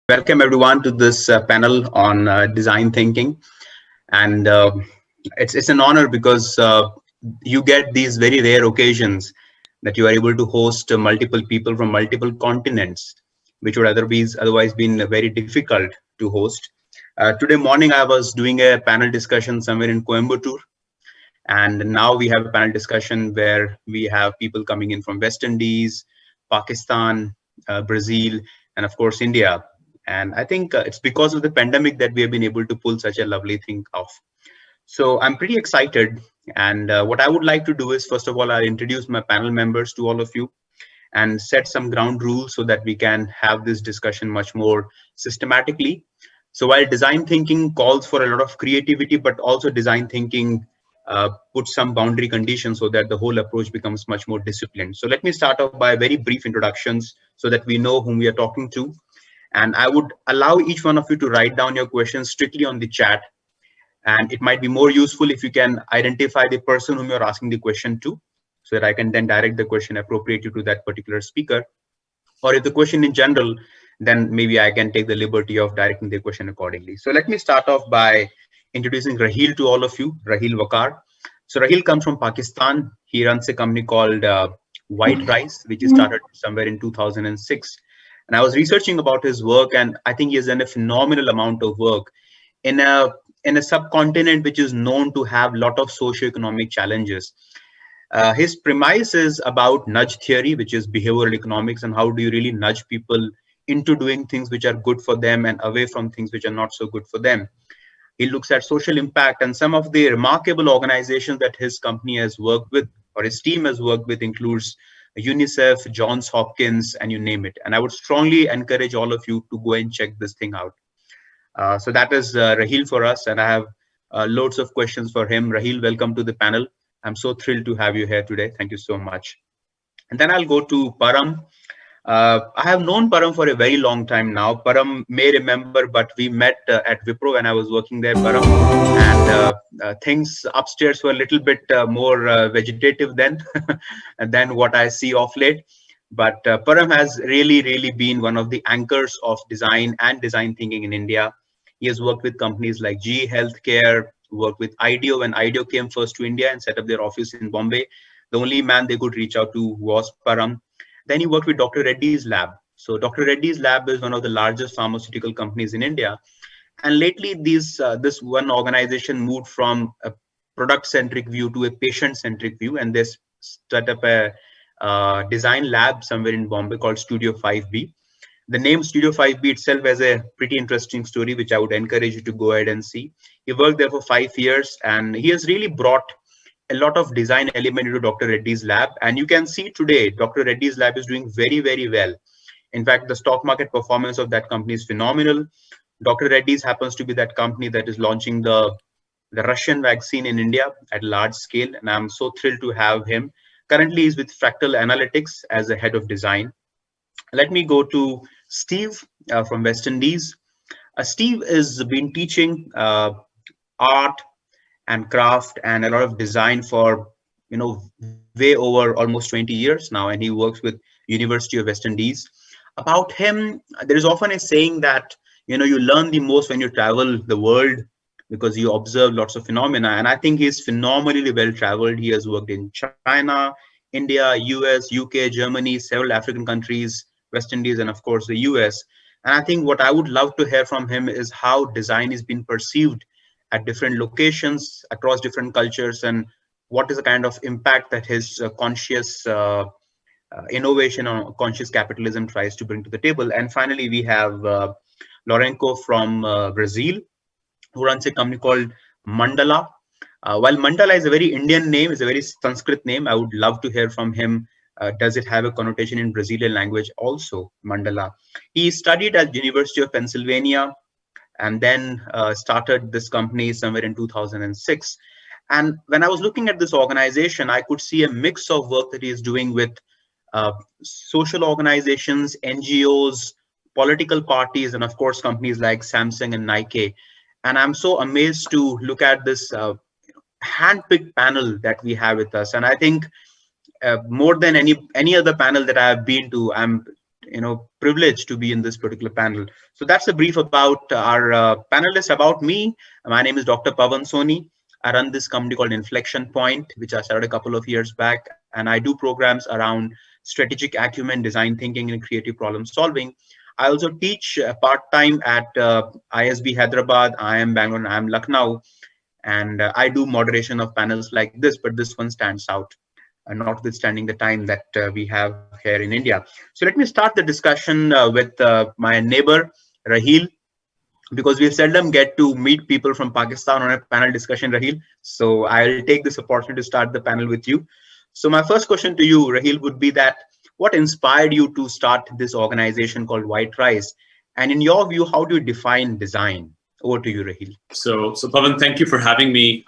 Welcome everyone to this panel on design thinking, and it's an honor because you get these very rare occasions that you are able to host multiple people from multiple continents, which would otherwise been very difficult to host. Today morning, I was doing a panel discussion somewhere in Coimbatore, and now we have a panel discussion where we have people coming in from West Indies, Pakistan, Brazil, and of course India. And I think it's because of the pandemic that we have been able to pull such a lovely thing off. So I'm pretty excited. And what I would like to do is, first of all, I'll introduce my panel members to all of you and set some ground rules so that we can have this discussion much more systematically. So while design thinking calls for a lot of creativity, but also design thinking puts some boundary conditions so that the whole approach becomes much more disciplined. So let me start off by very brief introductions so that we know whom we are talking to. And I would allow each one of you to write down your questions strictly on the chat. And it might be more useful if you can identify the person whom you're asking the question to, so that I can then direct the question appropriately to that particular speaker. Or if the question in general, then maybe I can take the liberty of directing the question accordingly. So let me start off by introducing Raheel to all of you, Raheel Waqar. So Raheel comes from Pakistan. He runs a company called White Rice, which he started somewhere in 2006. And I was researching about his work, and I think he has done a phenomenal amount of work in a subcontinent which is known to have a lot of socioeconomic challenges. His premise is about nudge theory, which is behavioral economics, and how do you really nudge people into doing things which are good for them and away from things which are not so good for them. He looks at social impact, and some of the remarkable organizations that his company has worked with or his team has worked with includes UNICEF, Johns Hopkins, and you name it. And I would strongly encourage all of you to go and check this thing out. So that is Raheel for us, and I have loads of questions for him. Raheel, welcome to the panel. I'm so thrilled to have you here today. Thank you so much. And then I'll go to Param. I have known Param for a very long time now. Param may remember, but we met at Wipro when I was working there, Param. And things upstairs were a little bit more vegetative then than what I see of late. But Param has really been one of the anchors of design and design thinking in India. He has worked with companies like GE Healthcare, worked with IDEO when IDEO came first to India and set up their office in Bombay. The only man they could reach out to was Param. Then he worked with Dr. Reddy's lab. So Dr. Reddy's lab is one of the largest pharmaceutical companies in India. And lately, this one organization moved from a product-centric view to a patient-centric view, and they set up a design lab somewhere in Bombay called Studio 5B. The name Studio 5B itself has a pretty interesting story, which I would encourage you to go ahead and see. He worked there for 5 years, and he has really brought a lot of design element into Dr. Reddy's lab. And you can see today, Dr. Reddy's lab is doing very well. In fact, the stock market performance of that company is phenomenal. Dr. Reddy's happens to be that company that is launching the Russian vaccine in India at large scale. And I'm so thrilled to have him. Currently, he's with Fractal Analytics as the head of design. Let me go to Steve from West Indies. Steve has been teaching art and craft and a lot of design for way over almost 20 years now, and he works with University of West Indies. About him, there is often a saying that you learn the most when you travel the world because you observe lots of phenomena, and I think he's phenomenally well traveled. He has worked in China, India, US, UK, Germany, several African countries, West Indies, and of course the US. And I think what I would love to hear from him is how design is being perceived at different locations across different cultures, and what is the kind of impact that his conscious innovation or conscious capitalism tries to bring to the table. And finally, we have Lourenço from Brazil, who runs a company called Mandalah. While Mandalah is a very Indian name, it's a very Sanskrit name, I would love to hear from him. Does it have a connotation in Brazilian language also, Mandalah? He studied at University of Pennsylvania and then started this company somewhere in 2006. And when I was looking at this organization, I could see a mix of work that he is doing with social organizations, NGOs, political parties, and of course, companies like Samsung and Nike. And I'm so amazed to look at this handpicked panel that we have with us. And I think more than any other panel that I have been to, I'm privileged to be in this particular panel. So that's a brief about our panelists. About me, my name is Dr. Pavan Soni. I run this company called Inflexion, which I started a couple of years back, and I do programs around strategic acumen, design thinking, and creative problem solving. I also teach part-time at ISB Hyderabad, IIM Bangalore, and IIM Lucknow, and I do moderation of panels like this, but this one stands out, notwithstanding the time that we have here in India. So let me start the discussion with my neighbor, Raheel, because we seldom get to meet people from Pakistan on a panel discussion, Raheel. So I'll take this opportunity to start the panel with you. So my first question to you, Raheel, would be that what inspired you to start this organization called White Rice? And in your view, how do you define design? Over to you, Raheel. So Pavan, thank you for having me.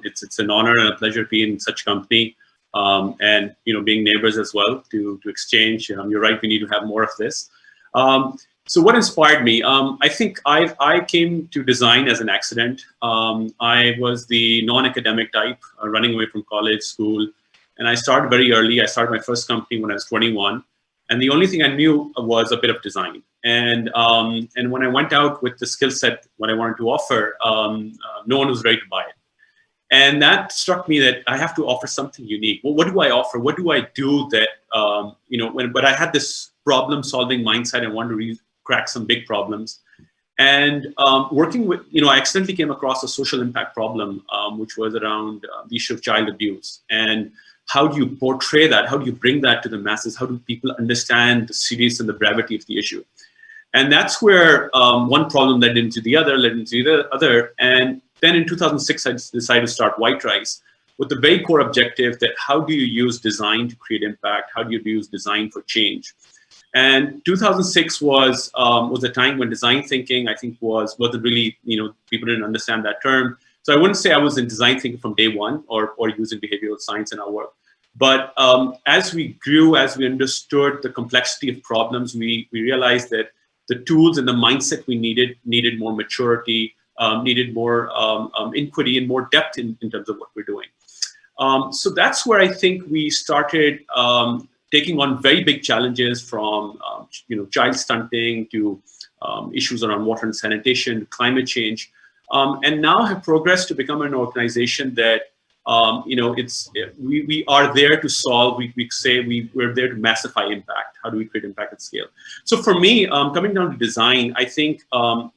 It's an honor and a pleasure to be in such company, and being neighbors as well to exchange. You're right, we need to have more of this. So what inspired me? I think I came to design as an accident. I was the non-academic type, running away from college, school, and I started very early. I started my first company when I was 21, and the only thing I knew was a bit of design. And when I went out with the skill set, what I wanted to offer, no one was ready to buy it. And that struck me that I have to offer something unique. Well, what do I offer? What do I do that, but I had this problem-solving mindset. I wanted to crack some big problems. And working with, I accidentally came across a social impact problem, which was around the issue of child abuse. And how do you portray that? How do you bring that to the masses? How do people understand the seriousness and the gravity of the issue? And that's where one problem led into the other, And then in 2006, I decided to start White Rice with the very core objective that how do you use design to create impact? How do you use design for change? And 2006 was a time when design thinking, I think, wasn't really, people didn't understand that term. So I wouldn't say I was in design thinking from day one or using behavioral science in our work. But as we grew, as we understood the complexity of problems, we realized that the tools and the mindset we needed more maturity, needed more inquiry and more depth in terms of what we're doing. So that's where I think we started taking on very big challenges from child stunting to issues around water and sanitation, climate change, and now have progressed to become an organization that we are there to solve. We say we're there to massify impact. How do we create impact at scale? So for me, coming down to design, I think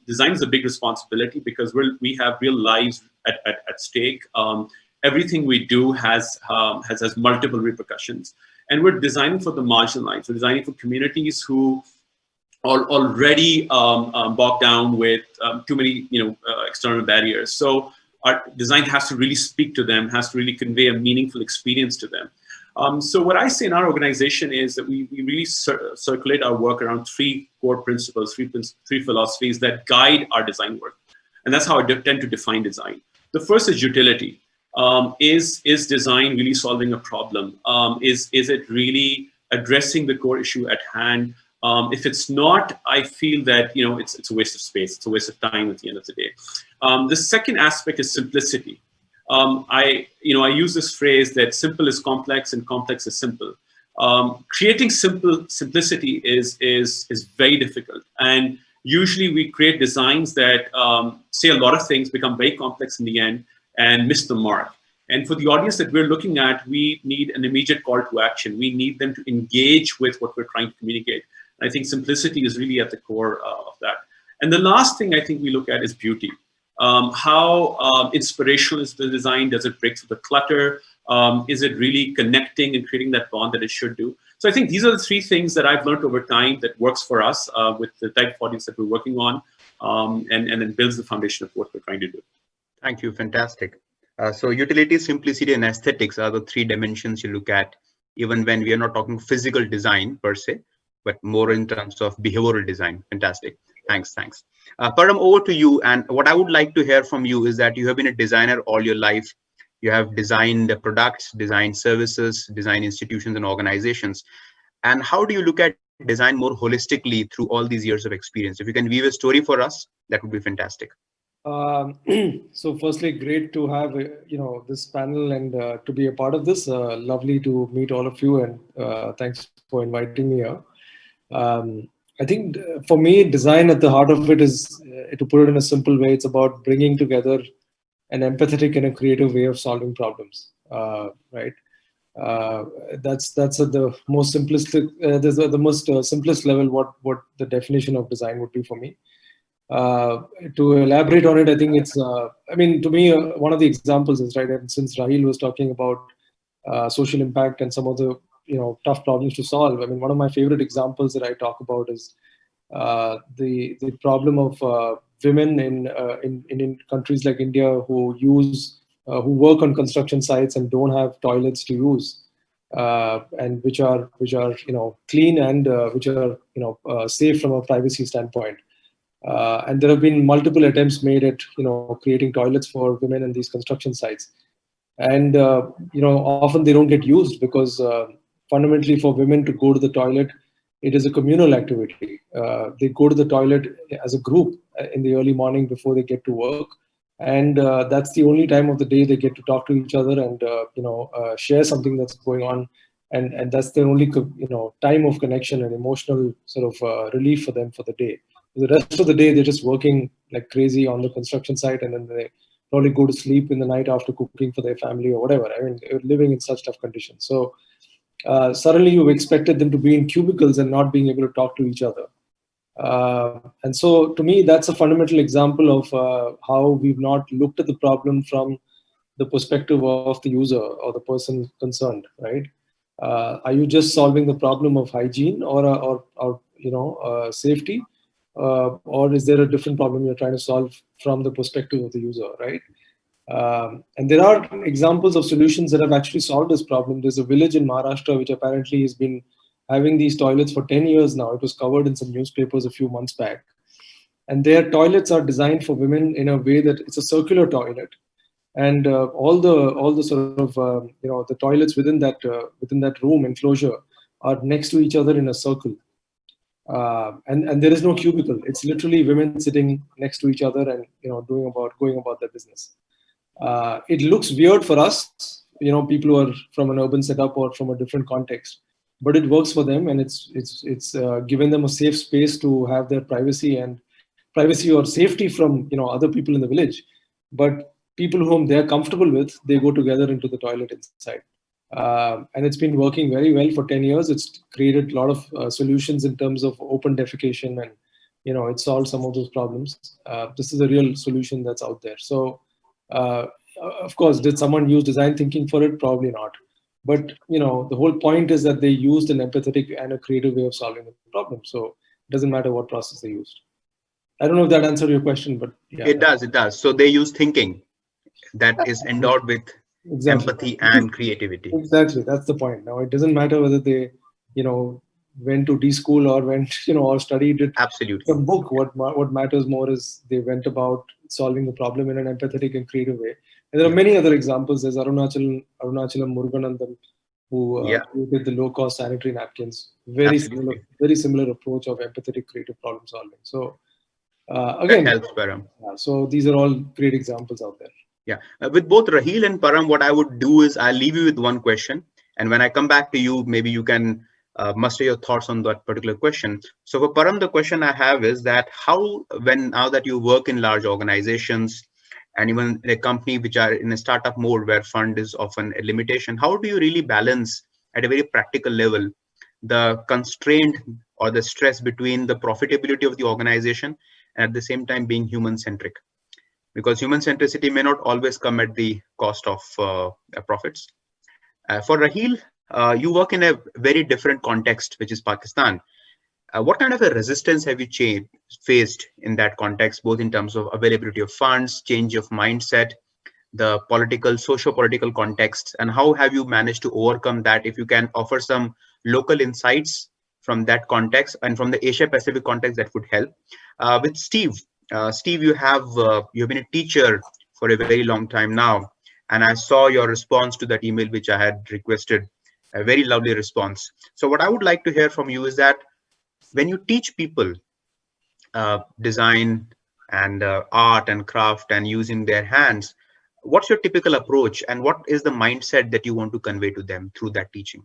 design is a big responsibility because we have real lives at stake. Everything we do has multiple repercussions, and we're designing for the marginalized. We're designing for communities who are already bogged down with too many external barriers. So our design has to really speak to them, has to really convey a meaningful experience to them. So what I say in our organization is that we really circulate our work around three core principles, three philosophies that guide our design work. And that's how I tend to define design. The first is utility. Is design really solving a problem? Is it really addressing the core issue at hand? If it's not, I feel that it's a waste of space. It's a waste of time at the end of the day. The second aspect is simplicity. I use this phrase that simple is complex and complex is simple. Creating simplicity is very difficult, and usually we create designs that say a lot of things, become very complex in the end, and miss the mark. And for the audience that we're looking at, we need an immediate call to action. We need them to engage with what we're trying to communicate. I think simplicity is really at the core of that. And the last thing I think we look at is beauty. How inspirational is the design? Does it break through the clutter? Is it really connecting and creating that bond that it should do? So I think these are the three things that I've learned over time that works for us with the type of audience that we're working on, and then builds the foundation of what we're trying to do. Thank you. Fantastic. So utility, simplicity, and aesthetics are the three dimensions you look at, even when we are not talking physical design per se, but more in terms of behavioral design. Fantastic. Thanks. Param, over to you. And what I would like to hear from you is that you have been a designer all your life. You have designed products, designed services, designed institutions and organizations. And how do you look at design more holistically through all these years of experience? If you can weave a story for us, that would be fantastic. So firstly, great to have this panel and to be a part of this. Lovely to meet all of you, and thanks for inviting me here. I think for me, design at the heart of it is, to put it in a simple way, it's about bringing together an empathetic and a creative way of solving problems, right? That's at the most simplistic, the most simplest level what the definition of design would be for me. To elaborate on it, I think it's, I mean, to me, one of the examples is, right, and since Raheel was talking about social impact and some of the tough problems to solve. I mean, one of my favorite examples that I talk about is the problem of women in countries like India who work on construction sites and don't have toilets to use, and which are clean and which are safe from a privacy standpoint. And there have been multiple attempts made at creating toilets for women in these construction sites, and often they don't get used because fundamentally for women to go to the toilet, it is a communal activity. They go to the toilet as a group in the early morning before they get to work, and that's the only time of the day they get to talk to each other and share something that's going on, and that's their only time of connection and emotional sort of relief for them for the day. The rest of the day they're just working like crazy on the construction site, and then they probably go to sleep in the night after cooking for their family or whatever. I mean, they're living in such tough conditions. So suddenly you've expected them to be in cubicles and not being able to talk to each other. And so to me, that's a fundamental example of how we've not looked at the problem from the perspective of the user or the person concerned, right? Are you just solving the problem of hygiene or safety? Or is there a different problem you're trying to solve from the perspective of the user, right? And there are examples of solutions that have actually solved this problem. There's a village in Maharashtra which apparently has been having these toilets for 10 years now. It was covered in some newspapers a few months back. And their toilets are designed for women in a way that it's a circular toilet. And all the sort of the toilets within that room enclosure are next to each other in a circle. And there is no cubicle. It's literally women sitting next to each other and going about their business. It looks weird for us, people who are from an urban setup or from a different context, but it works for them, and it's given them a safe space to have their privacy or safety from other people in the village. But people whom they're comfortable with, they go together into the toilet inside. And it's been working very well for 10 years. It's created a lot of solutions in terms of open defecation, and it solved some of those problems. This is a real solution that's out there. So of course, did someone use design thinking for it? Probably not. But the whole point is that they used an empathetic and a creative way of solving the problem. So it doesn't matter what process they used. I don't know if that answered your question, but yeah. It does. So they use thinking that is endowed with empathy and creativity. Exactly. That's the point. Now, it doesn't matter whether they, went to D school or went, or studied it. Absolutely. Some book. What matters more is they went about solving the problem in an empathetic and creative way. And there are many other examples. There's Arunachalam Muruganandam, who created the low-cost sanitary napkins. Very similar approach of empathetic, creative problem solving. So again, that helps, Param. So these are all great examples out there. Yeah, with both Raheel and Param, what I would do is I'll leave you with one question, and when I come back to you, maybe you can muster your thoughts on that particular question. So for Param, the question I have is that now that you work in large organizations and even a company which are in a startup mode where fund is often a limitation, how do you really balance at a very practical level the constraint or the stress between the profitability of the organization and at the same time being human-centric? Because human centricity may not always come at the cost of profits. For Raheel, you work in a very different context, which is Pakistan. What kind of a resistance have you faced in that context, both in terms of availability of funds, change of mindset, the socio-political context, and how have you managed to overcome that? If you can offer some local insights from that context and from the Asia-Pacific context, that would help. With Steve, you have been a teacher for a very long time now, and I saw your response to that email which I had requested, a very lovely response. So what I would like to hear from you is that when you teach people design and art and craft and using their hands, what's your typical approach and what is the mindset that you want to convey to them through that teaching?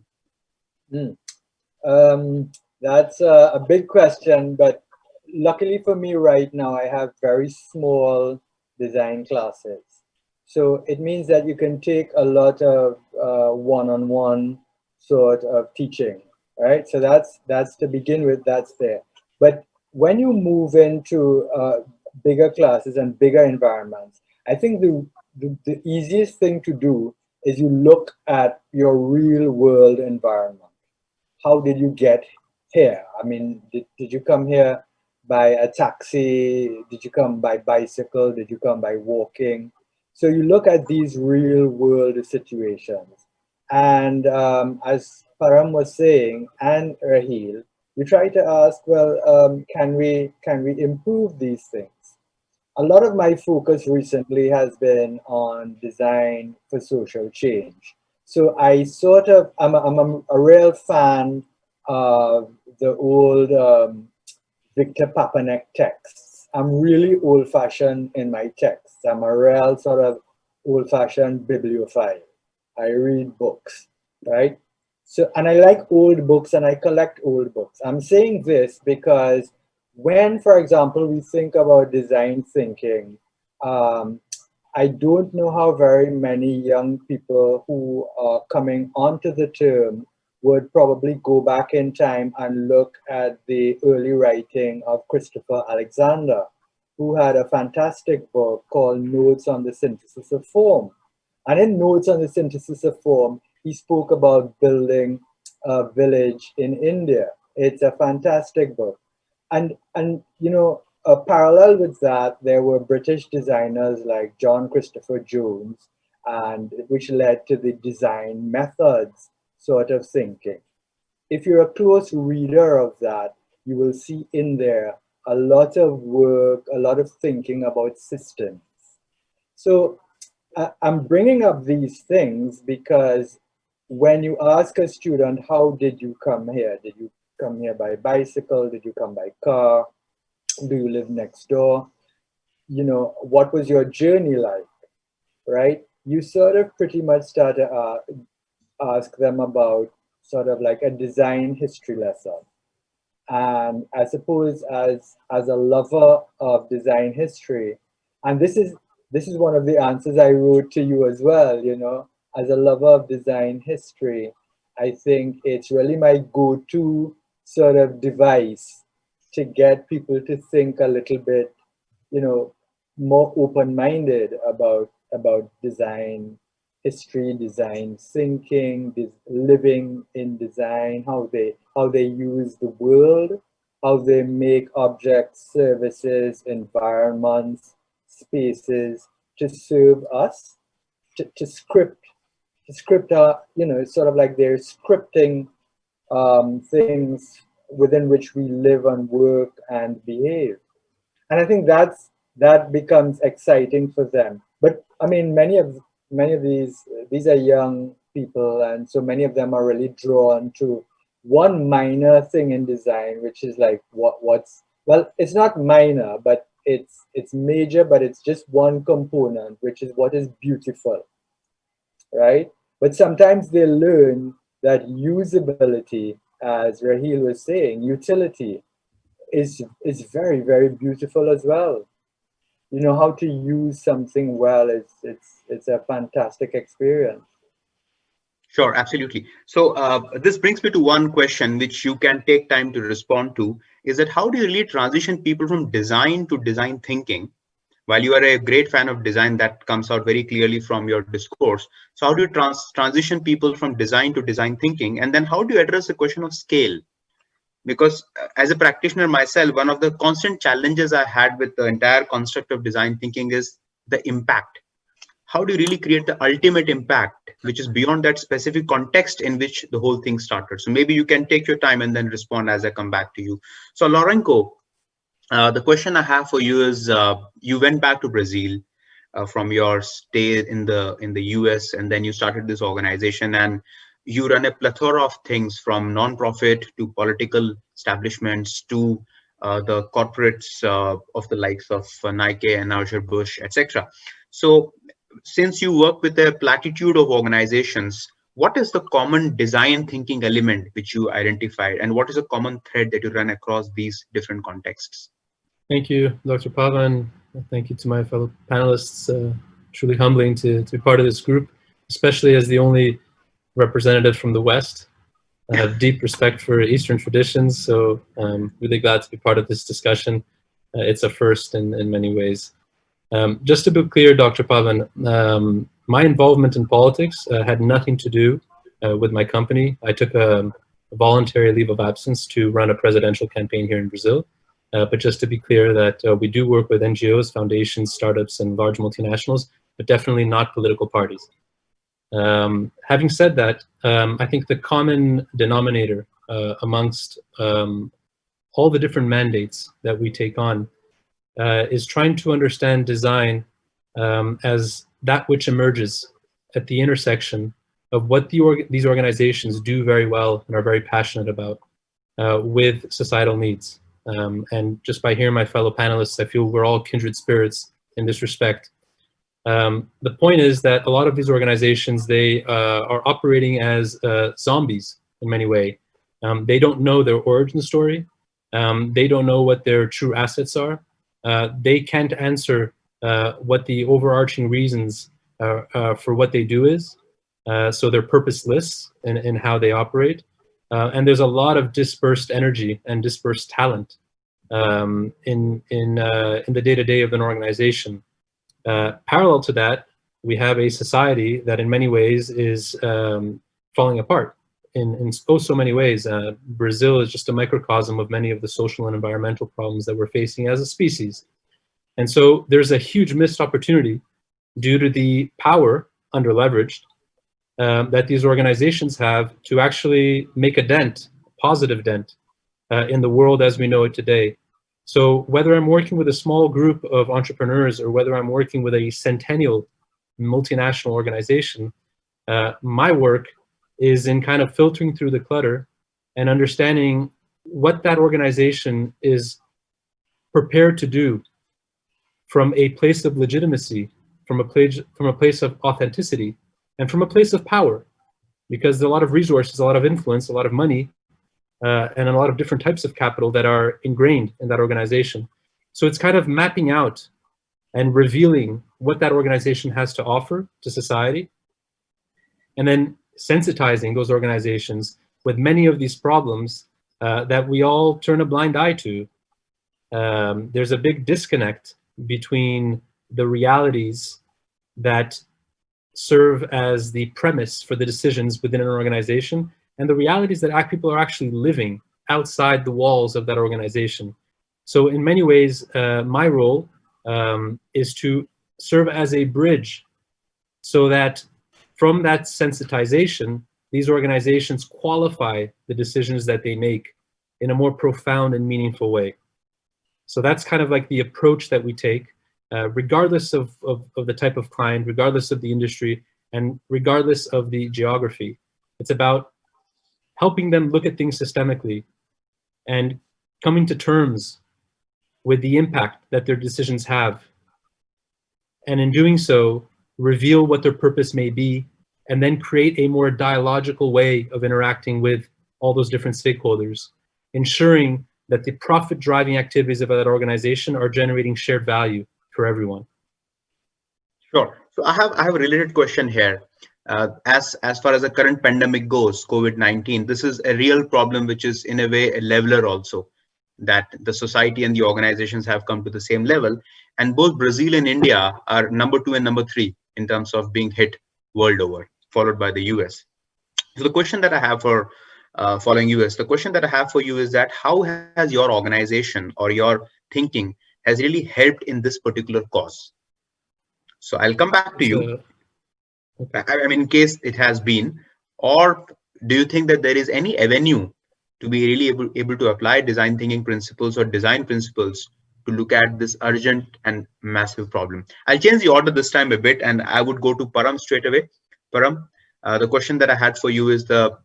That's a big question, but luckily for me right now, I have very small design classes. So it means that you can take a lot of one-on-one sort of teaching, right? So that's to begin with, that's there. But when you move into bigger classes and bigger environments, I think the easiest thing to do is you look at your real world environment. How did you get here? I mean, did you come here by a taxi? Did you come by bicycle? Did you come by walking? So you look at these real world situations. And as Param was saying, and Raheel, you try to ask, well, can we improve these things? A lot of my focus recently has been on design for social change. So I sort of, I'm a real fan of the old Victor Papanek texts. I'm really old fashioned in my texts. I'm a real sort of old fashioned bibliophile. I read books, right? So, and I like old books and I collect old books. I'm saying this because when, for example, we think about design thinking, um, I don't know how very many young people who are coming onto the term would probably go back in time and look at the early writing of Christopher Alexander, who had a fantastic book called Notes on the Synthesis of Form. And in Notes on the Synthesis of Form, he spoke about building a village in India. It's a fantastic book. And parallel with that, there were British designers like John Christopher Jones, and which led to the design methods sort of thinking. If you're a close reader of that, you will see in there a lot of work, a lot of thinking about systems. So I'm bringing up these things because when you ask a student, how did you come here? Did you come here by bicycle? Did you come by car? Do you live next door? What was your journey like, right? You sort of pretty much start to ask them about sort of like a design history lesson. And I suppose as a lover of design history, and this is one of the answers I wrote to you as well, as a lover of design history, I think it's really my go-to sort of device to get people to think a little bit, more open-minded about design history, design thinking, living in design, how they use the world, how they make objects, services, environments, spaces to serve us, to script sort of like they're scripting things within which we live and work and behave. And I think that becomes exciting for them. But I mean, many of these are young people, and so many of them are really drawn to one minor thing in design, which is like what's well, it's not minor, but it's major, but it's just one component, which is what is beautiful, right? But sometimes they learn that usability, as Raheel was saying, utility is very, very beautiful as well. How to use something well, it's a fantastic experience. Sure, absolutely. So this brings me to one question which you can take time to respond to, is that how do you really transition people from design to design thinking? While you are a great fan of design, that comes out very clearly from your discourse. So how do you transition people from design to design thinking? And then how do you address the question of scale? Because as a practitioner myself, one of the constant challenges I had with the entire construct of design thinking is the impact. How do you really create the ultimate impact, which is beyond that specific context in which the whole thing started? So maybe you can take your time and then respond as I come back to you. So Lourenço, the question I have for you is, you went back to Brazil from your stay in the US, and then you started this organization, and you run a plethora of things from non-profit to political establishments to the corporates of the likes of Nike and Anheuser-Busch, etc. So since you work with a platitude of organizations, what is the common design thinking element which you identified, and what is a common thread that you run across these different contexts? Thank you, Dr. Pavan. Thank you to my fellow panelists. Truly humbling to be part of this group, especially as the only representative from the West. I have deep respect for Eastern traditions, so I'm really glad to be part of this discussion. It's a first in many ways. Just to be clear, Dr. Pavan, my involvement in politics had nothing to do with my company. I took a voluntary leave of absence to run a presidential campaign here in Brazil. But just to be clear that we do work with NGOs, foundations, startups, and large multinationals, but definitely not political parties. Having said that, I think the common denominator amongst all the different mandates that we take on is trying to understand design as that which emerges at the intersection of what these organizations do very well and are very passionate about with societal needs. And just by hearing my fellow panelists, I feel we're all kindred spirits in this respect. The point is that a lot of these organizations, they are operating as zombies in many ways. They don't know their origin story. They don't know what their true assets are. They can't answer what the overarching reasons for what they do is. So they're purposeless in how they operate. And there's a lot of dispersed energy and dispersed talent in the day-to-day of an organization. Parallel to that, we have a society that in many ways is falling apart in so many ways. Brazil is just a microcosm of many of the social and environmental problems that we're facing as a species. And so there's a huge missed opportunity due to the power under-leveraged that these organizations have to actually make a dent, a positive dent, in the world as we know it today. So whether I'm working with a small group of entrepreneurs or whether I'm working with a centennial multinational organization, my work is in kind of filtering through the clutter and understanding what that organization is prepared to do from a place of legitimacy, from a place of authenticity, and from a place of power, because there are a lot of resources, a lot of influence, a lot of money, and a lot of different types of capital that are ingrained in that organization. So it's kind of mapping out and revealing what that organization has to offer to society, and then sensitizing those organizations with many of these problems that we all turn a blind eye to. There's a big disconnect between the realities that serve as the premise for the decisions within an organization and the realities that people are actually living outside the walls of that organization. So in many ways, my role is to serve as a bridge so that from that sensitization, these organizations qualify the decisions that they make in a more profound and meaningful way. So that's kind of like the approach that we take, regardless of the type of client, regardless of the industry, and regardless of the geography. It's about helping them look at things systemically and coming to terms with the impact that their decisions have. And in doing so, reveal what their purpose may be, and then create a more dialogical way of interacting with all those different stakeholders, ensuring that the profit-driving activities of that organization are generating shared value for everyone. Sure. So I have a related question here. As far as the current pandemic goes, COVID-19, this is a real problem, which is in a way a leveler also, that the society and the organizations have come to the same level. And both Brazil and India are number 2 and number 3 in terms of being hit world over, followed by the US. So the question that I have for following US, the question that I have for you is that how has your organization or your thinking has really helped in this particular cause? So I'll come back to you. Okay. I mean, in case it has been, or do you think that there is any avenue to be really able to apply design thinking principles or design principles to look at this urgent and massive problem? I'll change the order this time a bit, and I would go to Param straight away. Param, the question that I had for you is the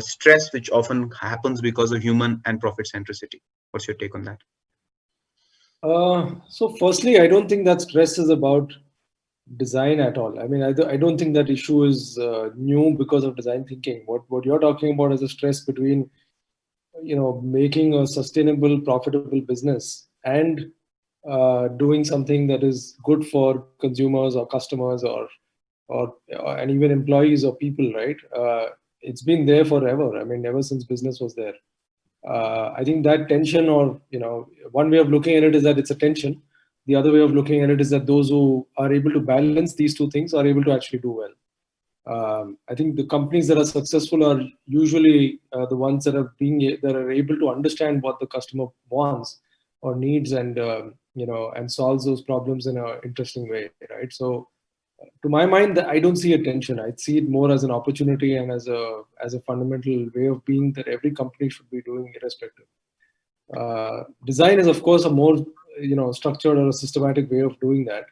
stress which often happens because of human and profit centricity. What's your take on that? So firstly, I don't think that stress is about design at all. I mean, I don't think that issue is new because of design thinking. What you're talking about is a stress between, making a sustainable, profitable business and doing something that is good for consumers or customers or and even employees or people, right? It's been there forever. I mean, ever since business was there. I think that tension, or one way of looking at it is that it's a tension. The other way of looking at it is that those who are able to balance these two things are able to actually do well. I think the companies that are successful are usually the ones that are able to understand what the customer wants or needs, and and solves those problems in an interesting way, right? So, to my mind, I don't see a tension. I see it more as an opportunity and as a fundamental way of being that every company should be doing, irrespective. Design is, of course, a more structured or a systematic way of doing that,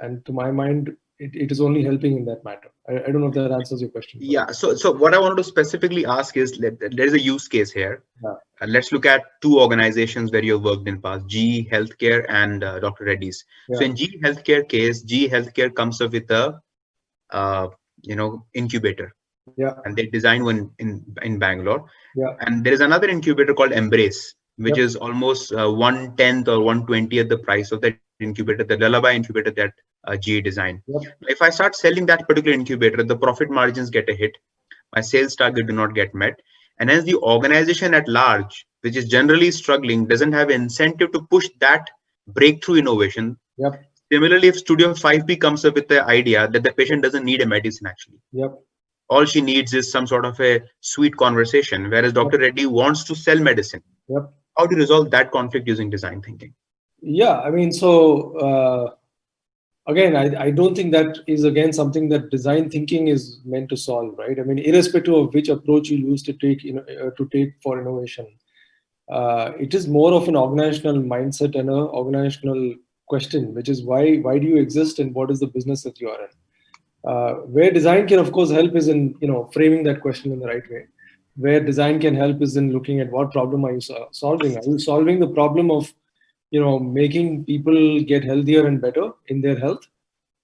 and to my mind, it is only helping in that matter. I don't know if that answers your question. Yeah. So what I want to specifically ask is, there's a use case here. Yeah. Let's look at two organizations where you've worked in past: GE Healthcare and Dr. Reddy's. Yeah. So in GE Healthcare case, GE Healthcare comes up with a incubator. Yeah. And they designed one in Bangalore. Yeah. And there is another incubator called Embrace, which Yep. is almost 1/10 or 1/20th the price of that incubator, the Lullaby incubator that GE designed. Yep. If I start selling that particular incubator, the profit margins get a hit. My sales target do not get met. And hence the organization at large, which is generally struggling, doesn't have incentive to push that breakthrough innovation. Yep. Similarly, if Studio 5P comes up with the idea that the patient doesn't need a medicine actually. Yep. All she needs is some sort of a sweet conversation, whereas Dr. Reddy wants to sell medicine. Yep. How do you resolve that conflict using design thinking? Yeah, I mean, so again, I don't think that is, again, something that design thinking is meant to solve, right? I mean, irrespective of which approach you use to take for innovation, it is more of an organizational mindset and an organizational question, which is why do you exist and what is the business that you are in? Where design can, of course, help is in framing that question in the right way. Where design can help is in looking at what problem are you solving. Are you solving the problem of making people get healthier and better in their health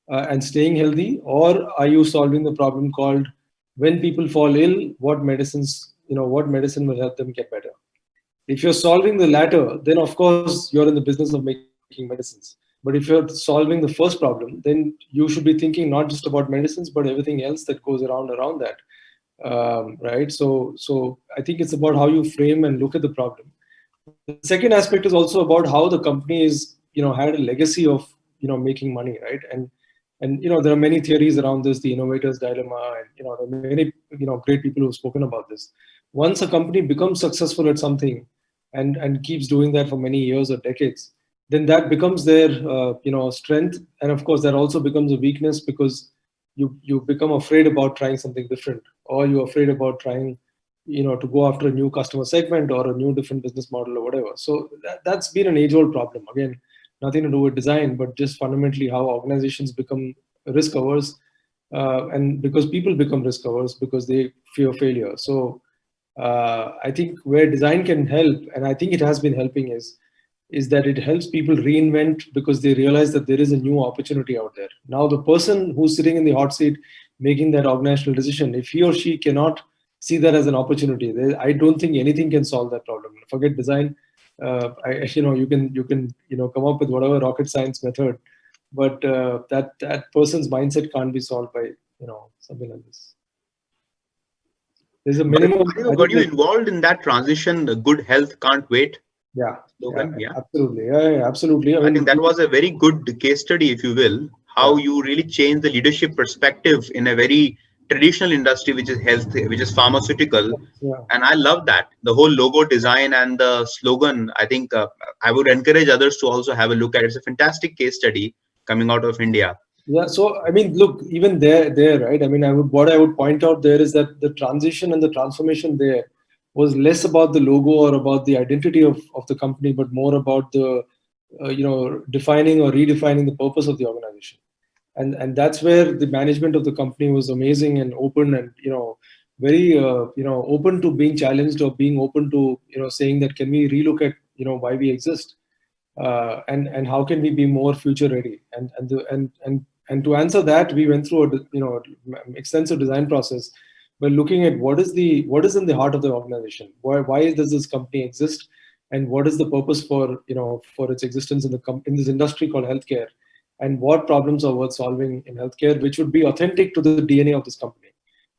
and staying healthy, or are you solving the problem called when people fall ill, what medicine will help them get better? If you're solving the latter, then of course you're in the business of making medicines. But if you're solving the first problem, then you should be thinking not just about medicines, but everything else that goes around that, right? So I think it's about how you frame and look at the problem. The second aspect is also about how the company is, had a legacy of, making money, right? And there are many theories around this, the innovator's dilemma, and there are many, great people who've spoken about this. Once a company becomes successful at something and keeps doing that for many years or decades, then that becomes their, strength. And of course, that also becomes a weakness because you become afraid about trying something different, or you're afraid about trying to go after a new customer segment or a new different business model or whatever. So that's been an age-old problem. Again, nothing to do with design, but just fundamentally how organizations become risk averse, and because people become risk averse because they fear failure. So I think where design can help, and I think it has been helping, is that it helps people reinvent because they realize that there is a new opportunity out there. Now, the person who's sitting in the hot seat making that organizational decision, if he or she cannot see that as an opportunity, I don't think anything can solve that problem. Forget design. You can come up with whatever rocket science method, but that person's mindset can't be solved by something like this. There's a minimum. Were you involved in that transition? Good health can't wait. Yeah, Slogan? yeah, absolutely. Yeah, absolutely. I think that was a very good case study, if you will, how you really change the leadership perspective in a very traditional industry, which is health, which is pharmaceutical. Yeah. And I love that. The whole logo design and the slogan, I think I would encourage others to also have a look at. It's a fantastic case study coming out of India. Yeah, so I mean, look, even there, right? I mean, what I would point out there is that the transition and the transformation there was less about the logo or about the identity of the company, but more about the defining or redefining the purpose of the organization. And that's where the management of the company was amazing and open and very open to being challenged or being open to saying that can we relook at why we exist. and how can we be more future ready? And to answer that, we went through a extensive design process by looking at what is in the heart of the organization. Why does this company exist, and what is the purpose for its existence in this industry called healthcare, and what problems are worth solving in healthcare, which would be authentic to the DNA of this company.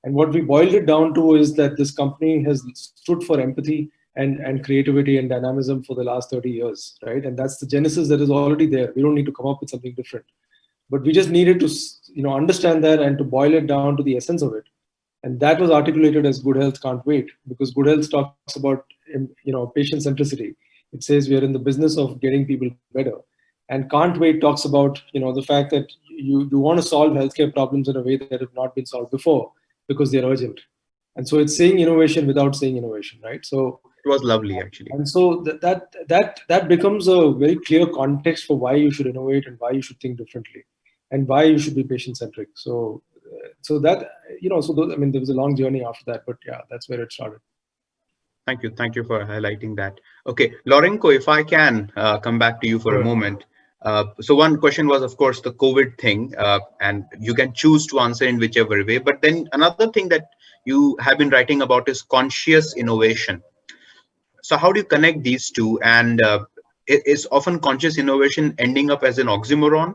And what we boiled it down to is that this company has stood for empathy and creativity and dynamism for the last 30 years, right? And that's the genesis that is already there. We don't need to come up with something different, but we just needed to understand that and to boil it down to the essence of it. And that was articulated as Good Health Can't Wait, because Good Health talks about patient centricity. It says we are in the business of getting people better. And Can't Wait talks about the fact that you want to solve healthcare problems in a way that have not been solved before because they're urgent. And so it's saying innovation without saying innovation, right? So it was lovely, actually. And so that becomes a very clear context for why you should innovate and why you should think differently, and why you should be patient-centric. So that there was a long journey after that, but yeah, that's where it started. Thank you for highlighting that. Okay, Lourenço, if I can come back to you for a moment. So one question was, of course, the COVID thing, and you can choose to answer in whichever way. But then another thing that you have been writing about is conscious innovation. So how do you connect these two? And is often conscious innovation ending up as an oxymoron?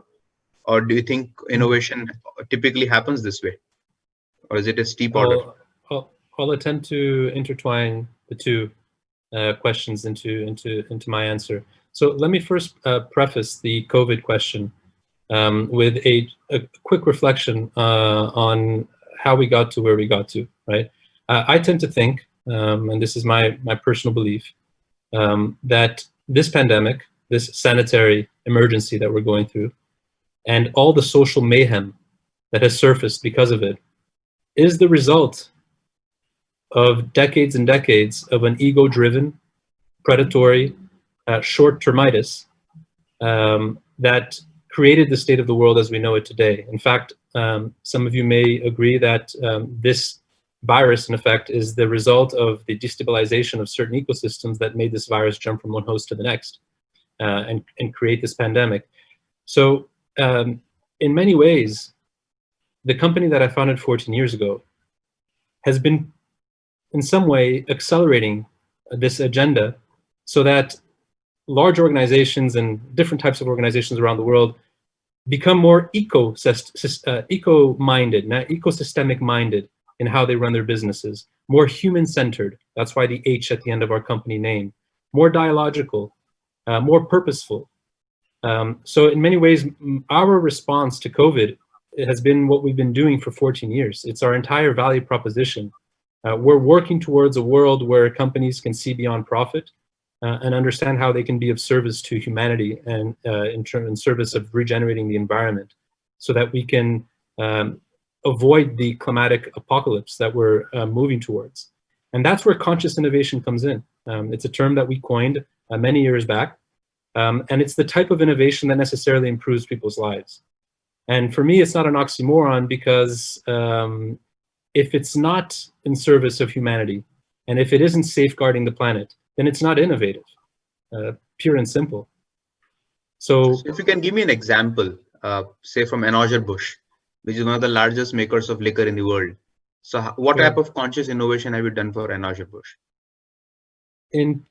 Or do you think innovation typically happens this way? Or is it a steep order? I'll attempt to intertwine the two questions into my answer. So let me first preface the COVID question with a quick reflection on how we got to where we got to, right? I tend to think, and this is my personal belief, that this pandemic, this sanitary emergency that we're going through, and all the social mayhem that has surfaced because of it, is the result of decades and decades of an ego-driven, predatory, short-termitis that created the state of the world as we know it today. In fact, some of you may agree that this virus, in effect, is the result of the destabilization of certain ecosystems that made this virus jump from one host to the next and create this pandemic. So in many ways, the company that I founded 14 years ago has been in some way accelerating this agenda so that large organizations and different types of organizations around the world become more eco-minded, not ecosystemic-minded in how they run their businesses, more human-centered. That's why the H at the end of our company name. More dialogical, more purposeful. So in many ways, our response to COVID has been what we've been doing for 14 years. It's our entire value proposition. We're working towards a world where companies can see beyond profit and understand how they can be of service to humanity and in service of regenerating the environment so that we can avoid the climatic apocalypse that we're moving towards. And that's where conscious innovation comes in. It's a term that we coined many years back. And it's the type of innovation that necessarily improves people's lives. And for me, it's not an oxymoron because if it's not in service of humanity, and if it isn't safeguarding the planet, then it's not innovative, pure and simple. So if you can give me an example, say from Anheuser-Busch, which is one of the largest makers of liquor in the world. So what type of conscious innovation have you done for Anheuser-Busch? In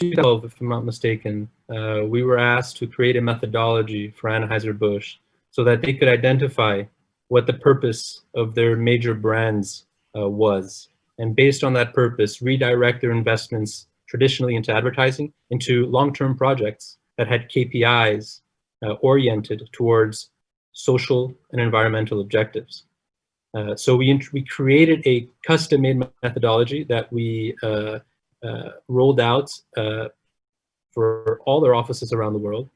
2012, if I'm not mistaken, we were asked to create a methodology for Anheuser-Busch so that they could identify what the purpose of their major brands was. And based on that purpose, redirect their investments traditionally into advertising, into long-term projects that had KPIs oriented towards social and environmental objectives. So we created a custom-made methodology that we rolled out for all their offices around the world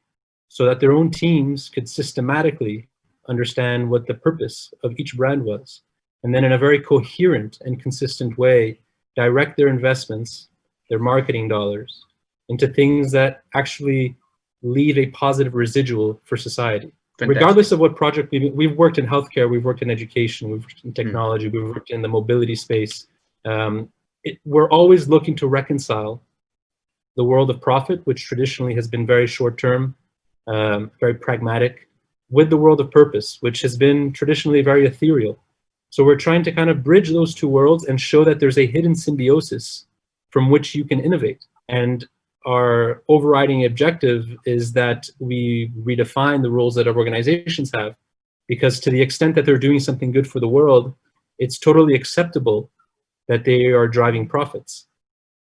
so that their own teams could systematically understand what the purpose of each brand was. And then in a very coherent and consistent way, direct their investments, their marketing dollars, into things that actually leave a positive residual for society. Fantastic. Regardless of what project we've worked in healthcare, we've worked in education, we've worked in technology, we've worked in the mobility space. We're always looking to reconcile the world of profit, which traditionally has been very short-term, very pragmatic, with the world of purpose, which has been traditionally very ethereal. So we're trying to kind of bridge those two worlds and show that there's a hidden symbiosis from which you can innovate. And our overriding objective is that we redefine the roles that our organizations have, because to the extent that they're doing something good for the world, it's totally acceptable that they are driving profits.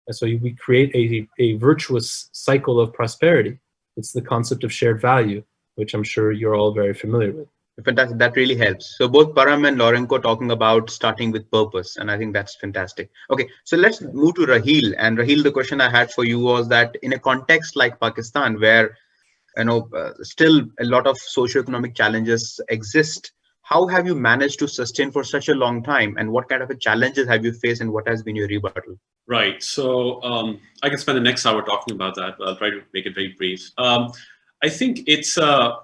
And so we create a virtuous cycle of prosperity. It's the concept of shared value, which I'm sure you're all very familiar with. Fantastic. That really helps. So both Param and Lourenço talking about starting with purpose, and I think that's fantastic. Okay, so let's move to Raheel. And Raheel, the question I had for you was that in a context like Pakistan, where still a lot of socioeconomic challenges exist, how have you managed to sustain for such a long time, and what kind of challenges have you faced, and what has been your rebuttal? Right. So I can spend the next hour talking about that, but I'll try to make it very brief. I think it's a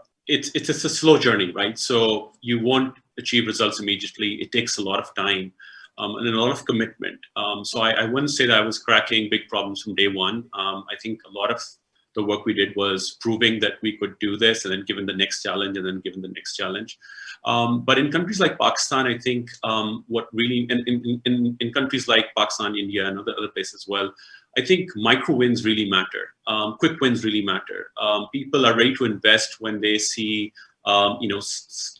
slow journey, right? So you won't achieve results immediately. It takes a lot of time and a lot of commitment. So I wouldn't say that I was cracking big problems from day one. I think a lot of the work we did was proving that we could do this, and then given the next challenge, and then given the next challenge. But in countries like Pakistan, I think what really, in countries like Pakistan, India, and other places as well, I think micro wins really matter. Quick wins really matter. People are ready to invest when they see,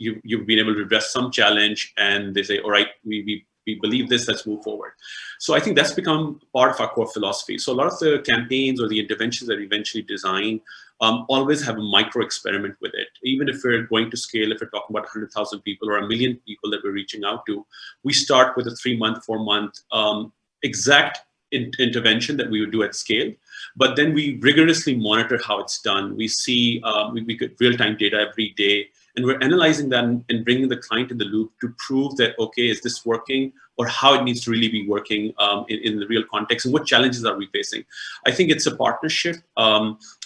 you've been able to address some challenge, and they say, all right, we believe this, let's move forward. So I think that's become part of our core philosophy. So a lot of the campaigns or the interventions that we eventually design always have a micro experiment with it. Even if we're going to scale, if we're talking about 100,000 people or 1 million people that we're reaching out to, we start with a 3-month, 4-month exact intervention that we would do at scale, but then we rigorously monitor how it's done. We see, we get real-time data every day, and we're analyzing that and bringing the client in the loop to prove that, okay, is this working, or how it needs to really be working in the real context, and what challenges are we facing. I think it's a partnership.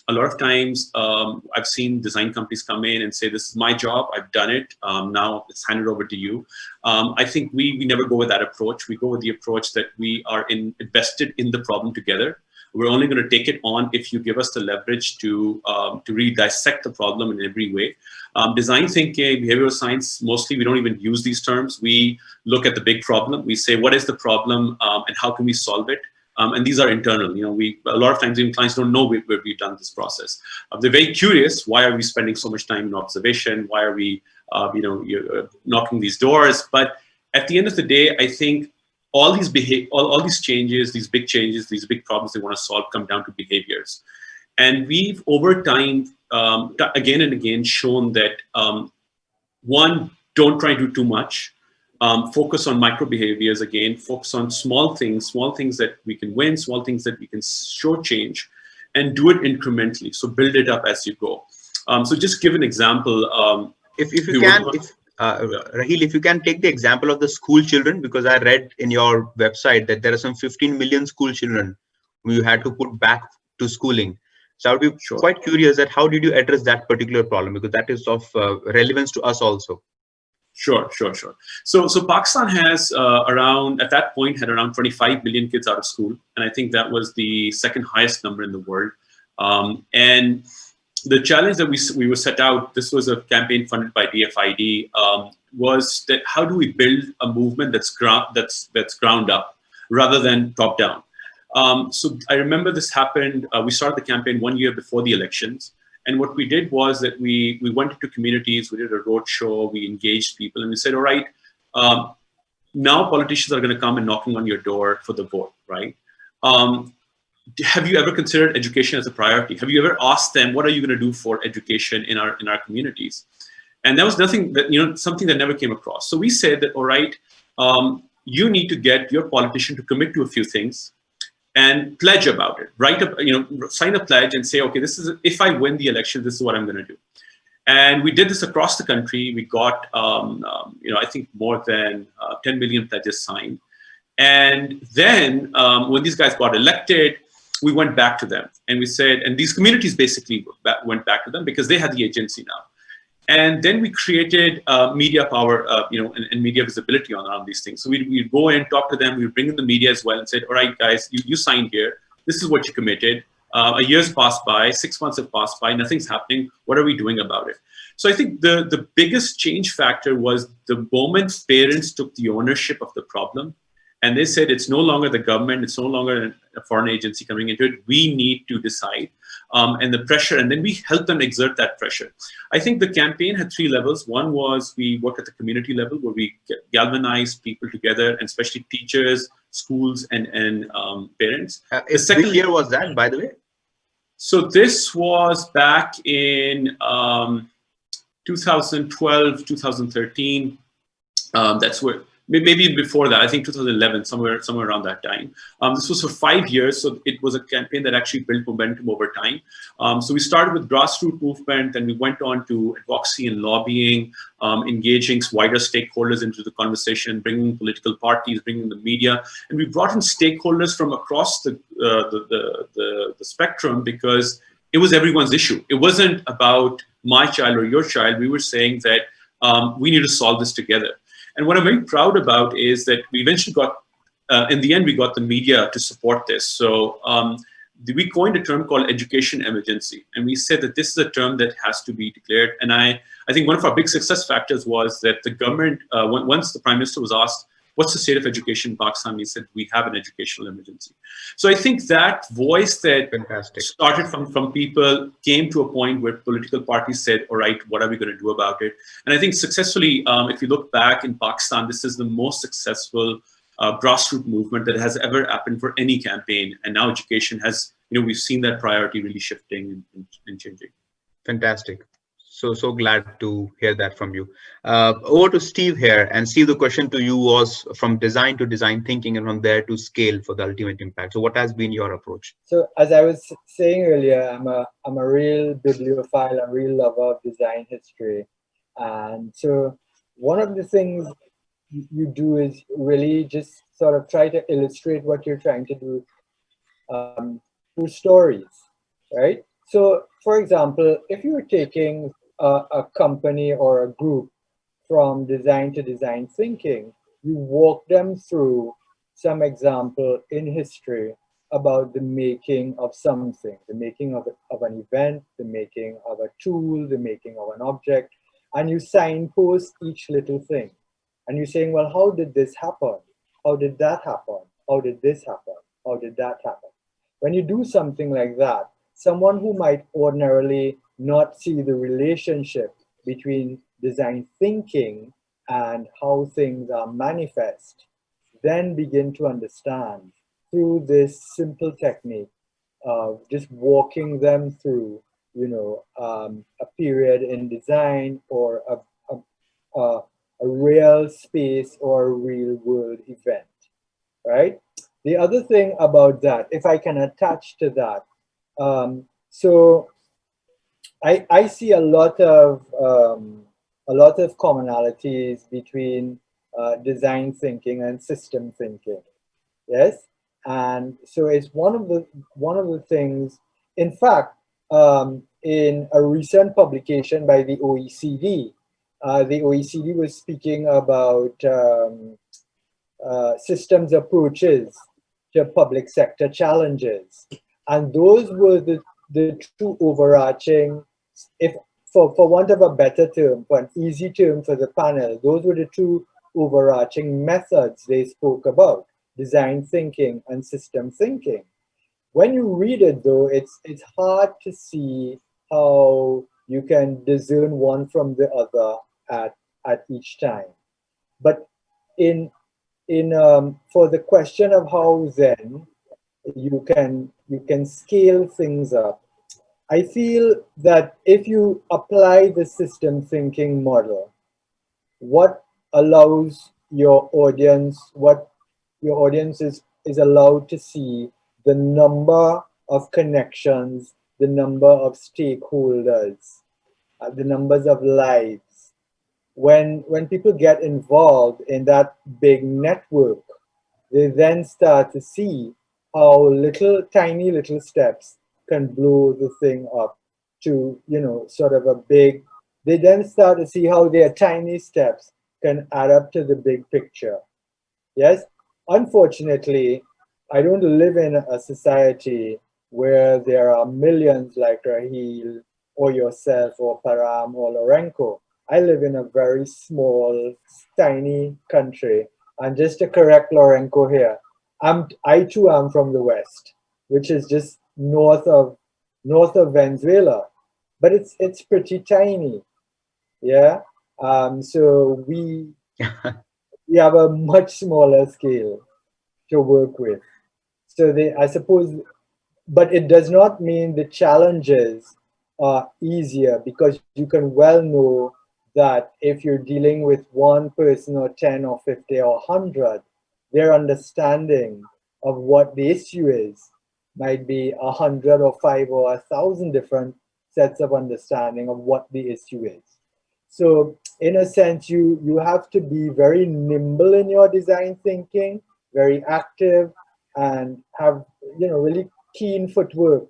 A lot of times I've seen design companies come in and say, this is my job, I've done it, now it's handed over to you. I think we never go with that approach. We go with the approach that we are invested in the problem together. We're only going to take it on if you give us the leverage to really dissect the problem in every way. Design thinking, behavioral science, mostly we don't even use these terms. We look at the big problem. We say, what is the problem and how can we solve it? And these are internal. A lot of times even clients don't know where we've done this process. They're very curious. Why are we spending so much time in observation? Why are we, knocking these doors? But at the end of the day, I think all these changes, these big changes, these big problems they want to solve come down to behaviors. And we've over time, again and again, shown that one, don't try to do too much. Focus on micro behaviors again, focus on small things that we can win, small things that we can show change, and do it incrementally. So build it up as you go. So just give an example. If you can, Raheel, if you can take the example of the school children, because I read in your website that there are some 15 million school children who you had to put back to schooling. So I would be quite curious that how did you address that particular problem, because that is of relevance to us also. Sure. So Pakistan has at that point had around 25 million kids out of school. And I think that was the second highest number in the world. And the challenge that we were set out, this was a campaign funded by DFID, was that how do we build a movement that's ground up rather than top down? So I remember this happened, we started the campaign 1 year before the elections. And what we did was that we went into communities, we did a road show, we engaged people, and we said, all right, now politicians are going to come and knocking on your door for the vote, right? Have you ever considered education as a priority? Have you ever asked them, what are you going to do for education in our communities? And that was something that never came across. So we said that, all right, you need to get your politician to commit to a few things and pledge about it. Sign a pledge and say, okay, this is, if I win the election, this is what I'm going to do. And we did this across the country. We got, I think more than 10 million pledges signed. And then when these guys got elected, we went back to them and we said, and these communities basically went back to them because they had the agency now. And then we created media power, and media visibility around these things. So we'd go in, talk to them, we'd bring in the media as well and said, all right, guys, you signed here. This is what you committed. A year's passed by, 6 months have passed by, nothing's happening. What are we doing about it? So I think the biggest change factor was the moment parents took the ownership of the problem, and they said it's no longer the government, it's no longer a foreign agency coming into it. We need to decide, and the pressure, and then we helped them exert that pressure. I think the campaign had 3 levels. One was we worked at the community level where we galvanized people together, and especially teachers, schools, and parents. The second Which year was that, by the way? So this was back in 2012, 2013. That's where, maybe before that, I think 2011, somewhere around that time. This was for 5 years, so it was a campaign that actually built momentum over time. So we started with grassroots movement, and we went on to advocacy and lobbying, engaging wider stakeholders into the conversation, bringing political parties, bringing the media, and we brought in stakeholders from across the spectrum because it was everyone's issue. It wasn't about my child or your child. We were saying that we need to solve this together. And what I'm very proud about is that we eventually got, in the end, we got the media to support this. So we coined a term called education emergency. And we said that this is a term that has to be declared. And I think one of our big success factors was that the government, once the Prime Minister was asked, what's the state of education in Pakistan? He said, we have an educational emergency. So I think that voice that started from people came to a point where political parties said, all right, what are we going to do about it? And I think successfully, if you look back in Pakistan, this is the most successful grassroots movement that has ever happened for any campaign. And now education has, we've seen that priority really shifting and changing. Fantastic. So glad to hear that from you. Over to Steve here. And Steve, the question to you was from design to design thinking, and from there to scale for the ultimate impact. So what has been your approach? So as I was saying earlier, I'm a real bibliophile, a real lover of design history. And so one of the things you do is really just sort of try to illustrate what you're trying to do through stories, right? So for example, if you're taking a company or a group from design to design thinking, you walk them through some example in history about the making of something, the making of an event, the making of a tool, the making of an object, and you signpost each little thing. And you're saying, well, how did this happen? How did that happen? How did this happen? How did that happen? When you do something like that, someone who might ordinarily not see the relationship between design thinking and how things are manifest, then begin to understand through this simple technique of just walking them through, a period in design or a real space or a real world event, right? The other thing about that, if I can attach to that, so I see a lot of commonalities between design thinking and system thinking, yes, and so it's one of the things. In fact, in a recent publication by the OECD was speaking about systems approaches to public sector challenges, and those were the two overarching, if for want of a better term, for an easy term for the panel, those were the two overarching methods they spoke about: design thinking and system thinking. When you read it though, it's hard to see how you can discern one from the other at each time. But for the question of how then you can scale things up, I feel that if you apply the system thinking model, what allows your audience, is allowed to see the number of connections, the number of stakeholders, the numbers of lives. When people get involved in that big network, they then start to see how tiny little steps can blow the thing up to, sort of a big, they then start to see how their tiny steps can add up to the big picture. Yes, unfortunately, I don't live in a society where there are millions like Raheel or yourself or Param or Lourenço. I live in a very small, tiny country. And just to correct Lourenço here, I too am from the West, which is just north of Venezuela, but it's pretty tiny. Yeah. So we have a much smaller scale to work with. So I suppose, but it does not mean the challenges are easier, because you can well know that if you're dealing with one person or 10 or 50 or 100, their understanding of what the issue is might be 100 or 5 or 1,000 different sets of understanding of what the issue is. So in a sense, you have to be very nimble in your design thinking, very active, and have, really keen footwork,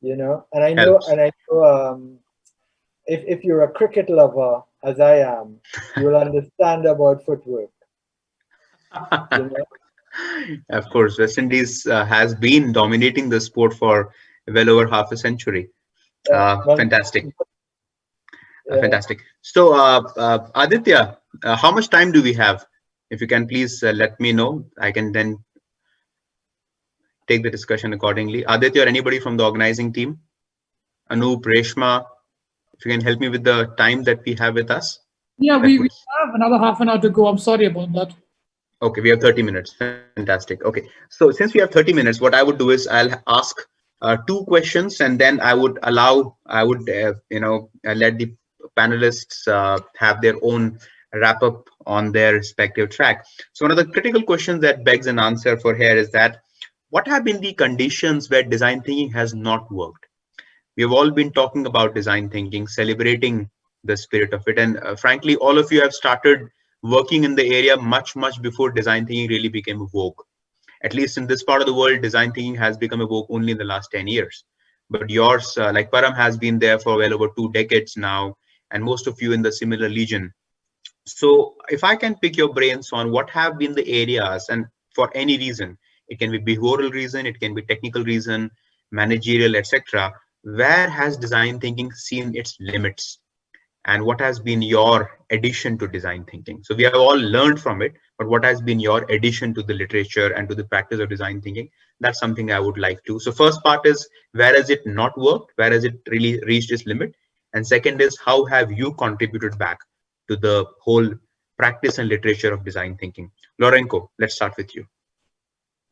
and I know, Helps. if you're a cricket lover, as I am, you'll understand about footwork. Of course, West Indies has been dominating the sport for well over half a century. Fantastic. Fantastic. So, Aditya, how much time do we have? If you can please let me know, I can then take the discussion accordingly. Aditya or anybody from the organizing team? Anoop, Reshma, if you can help me with the time that we have with us. Yeah, we have another half an hour to go. I'm sorry about that. Okay, we have 30 minutes. Fantastic. Okay, so since we have 30 minutes, what I would do is I'll ask 2 questions, and then I would let the panelists have their own wrap up on their respective track. So one of the critical questions that begs an answer for here is that what have been the conditions where design thinking has not worked? We have all been talking about design thinking, celebrating the spirit of it, and frankly, all of you have started working in the area much before design thinking really became a vogue. At least in this part of the world, design thinking has become a vogue only in the last 10 years. But yours, like Param, has been there for well over 2 decades now, and most of you in the similar legion. So if I can pick your brains on what have been the areas, and for any reason, it can be behavioral reason, it can be technical reason, managerial, etc., where has design thinking seen its limits? And what has been your addition to design thinking? So we have all learned from it, but what has been your addition to the literature and to the practice of design thinking? That's something I would like to. So first part is, where has it not worked? Where has it really reached its limit? And second is, how have you contributed back to the whole practice and literature of design thinking? Lourenço, let's start with you.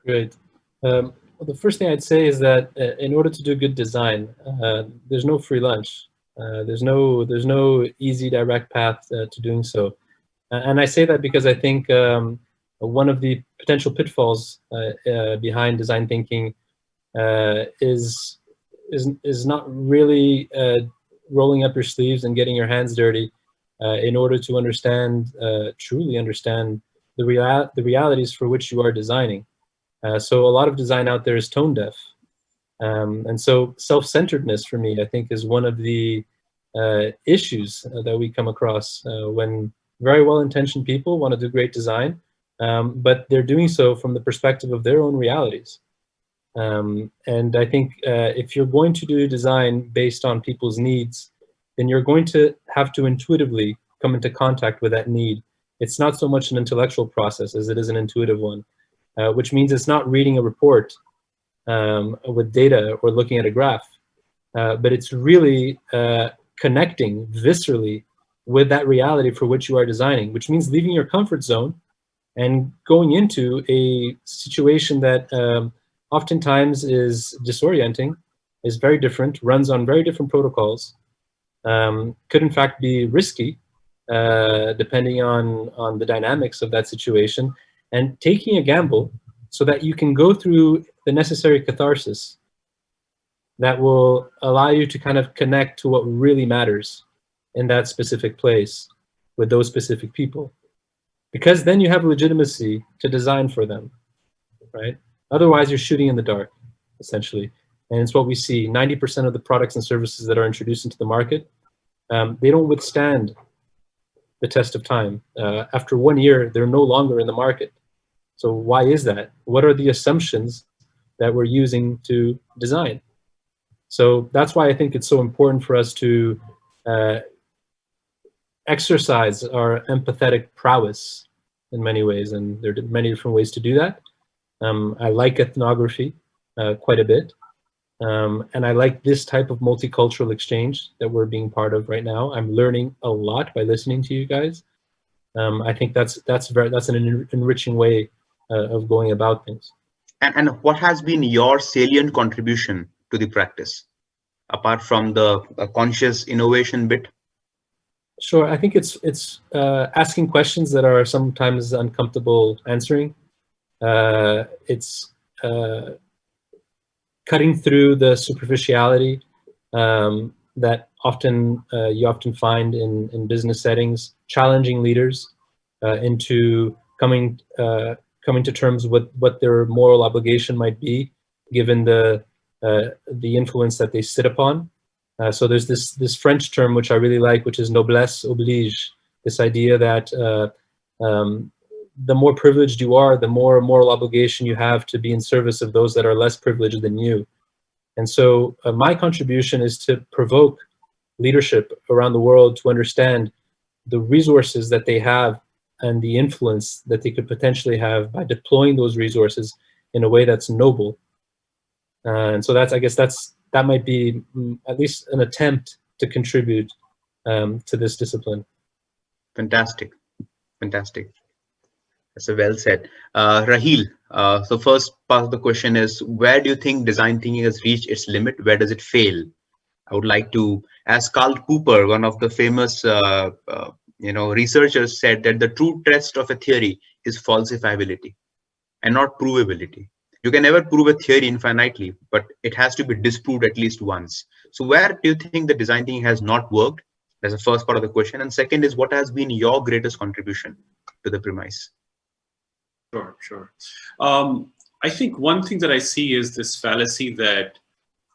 Great. Well, the first thing I'd say is that in order to do good design, there's no free lunch. There's no easy direct path to doing so, and I say that because I think one of the potential pitfalls behind design thinking is not really rolling up your sleeves and getting your hands dirty in order to truly understand the realities for which you are designing. So a lot of design out there is tone deaf. And so self-centeredness for me, I think, is one of the issues that we come across when very well-intentioned people want to do great design, but they're doing so from the perspective of their own realities. And I think if you're going to do design based on people's needs, then you're going to have to intuitively come into contact with that need. It's not so much an intellectual process as it is an intuitive one, which means it's not reading a report with data or looking at a graph, but it's really connecting viscerally with that reality for which you are designing, which means leaving your comfort zone and going into a situation that oftentimes is disorienting, is very different, runs on very different protocols, could in fact be risky, depending on the dynamics of that situation, and taking a gamble so that you can go through the necessary catharsis that will allow you to kind of connect to what really matters in that specific place with those specific people. Because then you have legitimacy to design for them, right? Otherwise, you're shooting in the dark, essentially. And it's what we see. 90% of the products and services that are introduced into the market, they don't withstand the test of time. After 1 year, they're no longer in the market. So why is that? What are the assumptions that we're using to design. So that's why I think it's so important for us to exercise our empathetic prowess in many ways, and there are many different ways to do that. I like ethnography quite a bit, and I like this type of multicultural exchange that we're being part of right now. I'm learning a lot by listening to you guys. I think that's an enriching way of going about things. And what has been your salient contribution to the practice, apart from the conscious innovation bit? Sure, I think it's asking questions that are sometimes uncomfortable answering. It's cutting through the superficiality that you often find in business settings, challenging leaders into coming to terms with what their moral obligation might be, given the influence that they sit upon. So there's this French term which I really like, which is noblesse oblige. This idea that the more privileged you are, the more moral obligation you have to be in service of those that are less privileged than you. And so my contribution is to provoke leadership around the world to understand the resources that they have and the influence that they could potentially have by deploying those resources in a way that's noble. And so I guess that might be at least an attempt to contribute to this discipline. Fantastic. That's well said. Raheel, so first part of the question is, where do you think design thinking has reached its limit? Where does it fail? I would like to, as Karl Popper, one of the famous researchers, said that the true test of a theory is falsifiability and not provability. You can never prove a theory infinitely, but it has to be disproved at least once. So where do you think the design thinking has not worked? That's the first part of the question. And second is, what has been your greatest contribution to the premise? Sure. I think one thing that I see is this fallacy that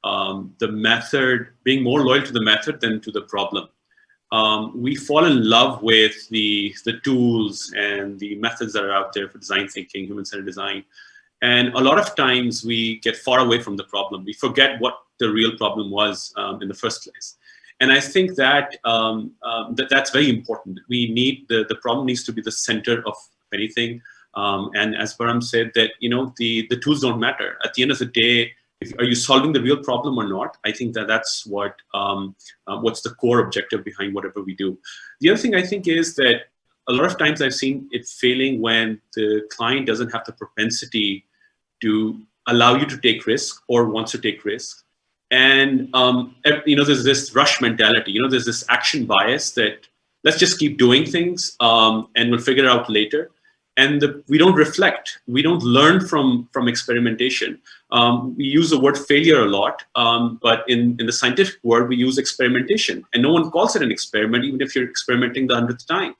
the method, being more loyal to the method than to the problem. We fall in love with the tools and the methods that are out there for design thinking, human-centered design. And a lot of times we get far away from the problem. We forget what the real problem was in the first place. And I think that, that's very important. We need, the problem needs to be the center of anything. And as Param said, that the tools don't matter. At the end of the day, are you solving the real problem or not? I think that's what's the core objective behind whatever we do. The other thing I think is that a lot of times I've seen it failing when the client doesn't have the propensity to allow you to take risk or wants to take risk. And there's this rush mentality. There's this action bias that let's just keep doing things and we'll figure it out later. And we don't reflect. We don't learn from experimentation. We use the word failure a lot, but in the scientific world, we use experimentation. And no one calls it an experiment, even if you're experimenting the 100th time.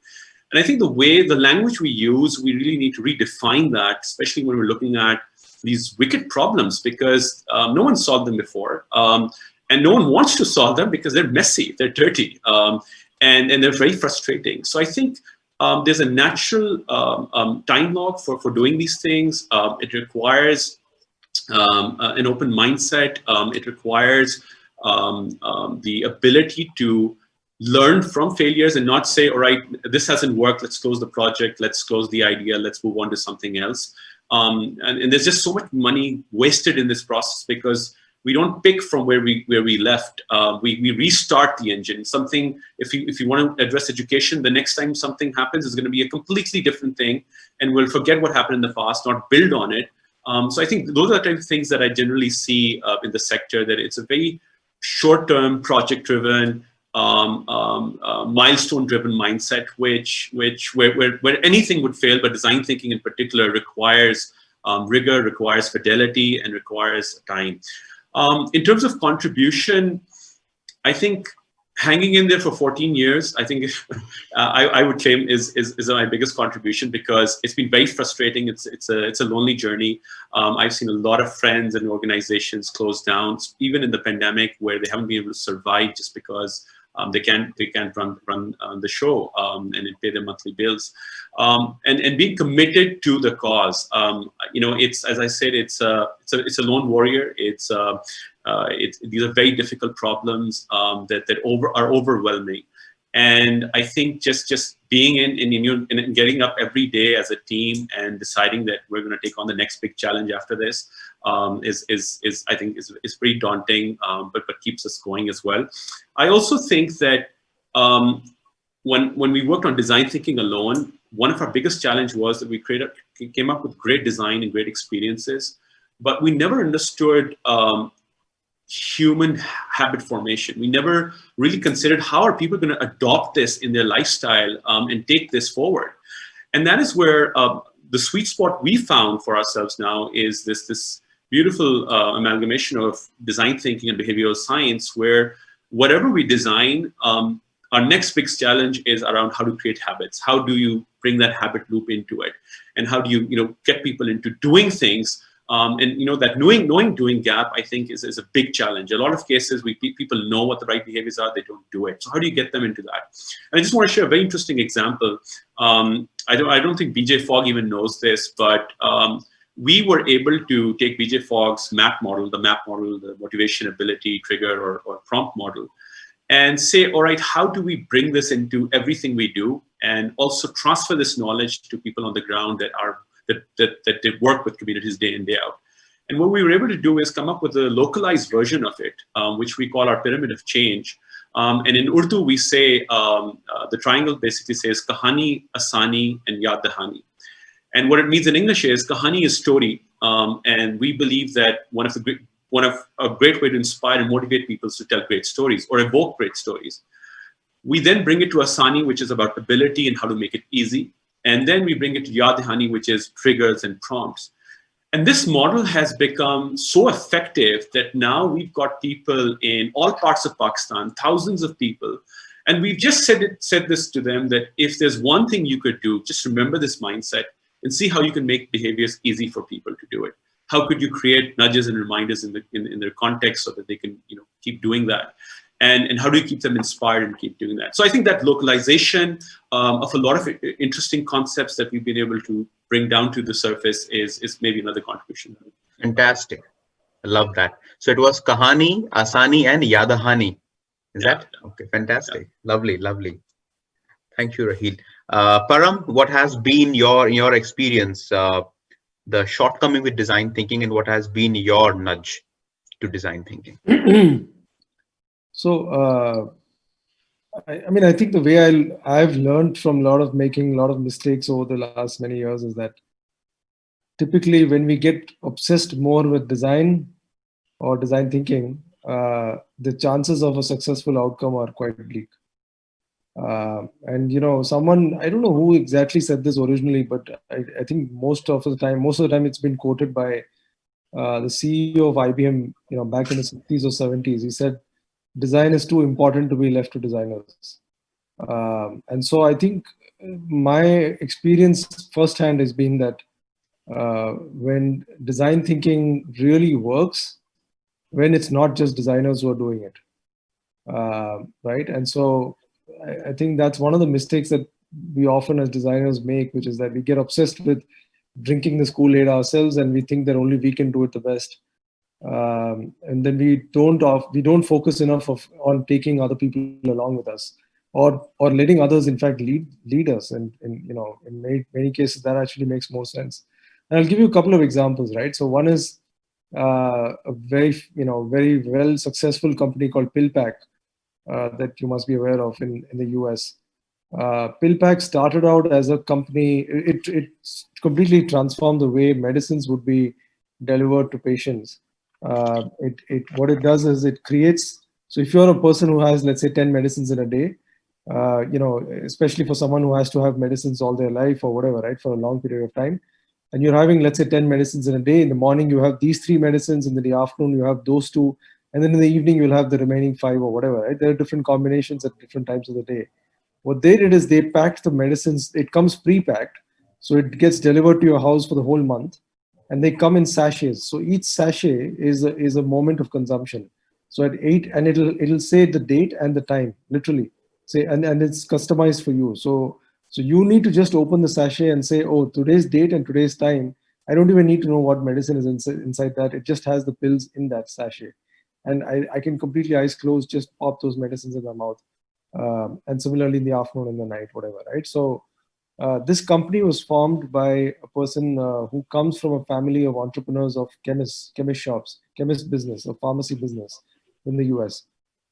And I think the language we use, we really need to redefine that, especially when we're looking at these wicked problems, because no one solved them before. And no one wants to solve them because they're messy, they're dirty, and they're very frustrating. So I think there's a natural time log for doing these things. It requires an open mindset. It requires the ability to learn from failures and not say, all right, this hasn't worked, let's close the project, let's close the idea, let's move on to something else. And there's just so much money wasted in this process because we don't pick from where we left. We restart the engine. Something, if you want to address education, the next time something happens is going to be a completely different thing, and we'll forget what happened in the past, not build on it. So I think those are the type of things that I generally see in the sector, that it's a very short-term, project-driven, milestone-driven mindset, where anything would fail, but design thinking in particular requires rigor, requires fidelity, and requires time. In terms of contribution, I think hanging in there for 14 years, I think I would claim is my biggest contribution, because it's been very frustrating. It's a lonely journey. I've seen a lot of friends and organizations close down, even in the pandemic, where they haven't been able to survive just because They can't run the show and pay their monthly bills, and being committed to the cause. It's, as I said, it's a lone warrior. These are very difficult problems that are overwhelming. And I think just being in getting up every day as a team and deciding that we're going to take on the next big challenge after this is I think is pretty daunting, but keeps us going as well. I also think that when we worked on design thinking alone, one of our biggest challenge was that we came up with great design and great experiences, but we never understood human habit formation. We never really considered how are people going to adopt this in their lifestyle and take this forward. And that is where the sweet spot we found for ourselves now is this beautiful amalgamation of design thinking and behavioral science, where whatever we design, our next big challenge is around how to create habits. How do you bring that habit loop into it? And how do you get people into doing things? That knowing doing gap, I think, is a big challenge. A lot of cases, people know what the right behaviors are, they don't do it. So how do you get them into that? And I just want to share a very interesting example. I don't think BJ Fogg even knows this, but we were able to take BJ Fogg's MAP model, the motivation, ability, trigger, or prompt model, and say, all right, how do we bring this into everything we do, and also transfer this knowledge to people on the ground that they work with communities day in, day out. And what we were able to do is come up with a localized version of it, which we call our pyramid of change. And in Urdu, we say, the triangle basically says Kahani, Asani, and Yad Dahani. And what it means in English is Kahani is story. And we believe that a great way to inspire and motivate people is to tell great stories or evoke great stories. We then bring it to Asani, which is about ability and how to make it easy. And then we bring it to Yad Dahani, which is triggers and prompts. And this model has become so effective that now we've got people in all parts of Pakistan, thousands of people. And we've just said this to them, that if there's one thing you could do, just remember this mindset and see how you can make behaviors easy for people to do it. How could you create nudges and reminders in their context so that they can keep doing that? And how do you keep them inspired and keep doing that? So I think that localization of a lot of interesting concepts that we've been able to bring down to the surface is maybe another contribution. Fantastic. I love that. So it was Kahani, Asani, and Yadahani. Is that? Okay, fantastic. Yeah. Lovely. Thank you, Raheel. Param, what has been your experience, the shortcoming with design thinking, and what has been your nudge to design thinking? So, I think the way I've learned from making a lot of mistakes over the last many years is that typically when we get obsessed more with design or design thinking, the chances of a successful outcome are quite bleak. Someone, I don't know who exactly said this originally, but I think most of the time it's been quoted by the CEO of IBM, back in the 60s or 70s. He said, design is too important to be left to designers. And so I think my experience firsthand has been that when design thinking really works, when it's not just designers who are doing it, right? And so I think that's one of the mistakes that we often as designers make, which is that we get obsessed with drinking the Kool-Aid ourselves and we think that only we can do it the best. And then we don't focus enough on taking other people along with us, or letting others in fact lead us. And in many cases that actually makes more sense. And I'll give you a couple of examples, right? So one is a very well successful company called Pillpack that you must be aware of in the US. Pillpack started out as a company. It completely transformed the way medicines would be delivered to patients. What it does is it creates, so if you're a person who has, let's say, 10 medicines in a day, especially for someone who has to have medicines all their life or whatever, right, for a long period of time, and you're having, let's say, 10 medicines in a day. In the morning you have these 3 medicines, in the afternoon you have those 2, and then in the evening you'll have the remaining 5 or whatever, right? There are different combinations at different times of the day. What they did is they packed the medicines. It comes pre-packed, so it gets delivered to your house for the whole month. And they come in sachets. So each sachet is a moment of consumption. So at 8, and it'll say the date and the time, literally. Say, and it's customized for you. So you need to just open the sachet and say, oh, today's date and today's time. I don't even need to know what medicine is inside that. It just has the pills in that sachet. And I can completely eyes closed just pop those medicines in my mouth. And similarly in the afternoon and the night, whatever, right? So this company was formed by a person who comes from a family of entrepreneurs of chemist shops, chemist business, or pharmacy business in the US.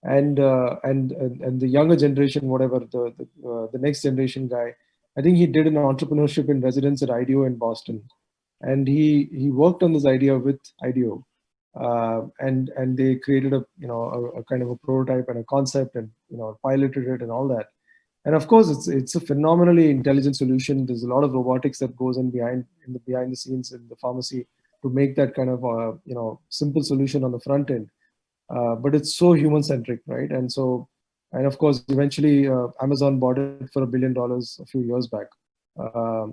And the younger generation, whatever, the next generation guy, I think he did an entrepreneurship in residence at IDEO in Boston. And he worked on this idea with IDEO. And they created a kind of a prototype and a concept, and piloted it and all that. And of course, it's a phenomenally intelligent solution. There's a lot of robotics that goes in behind the scenes in the pharmacy to make that kind of simple solution on the front end. But it's so human centric, right? And of course, eventually Amazon bought it for $1 billion a few years back.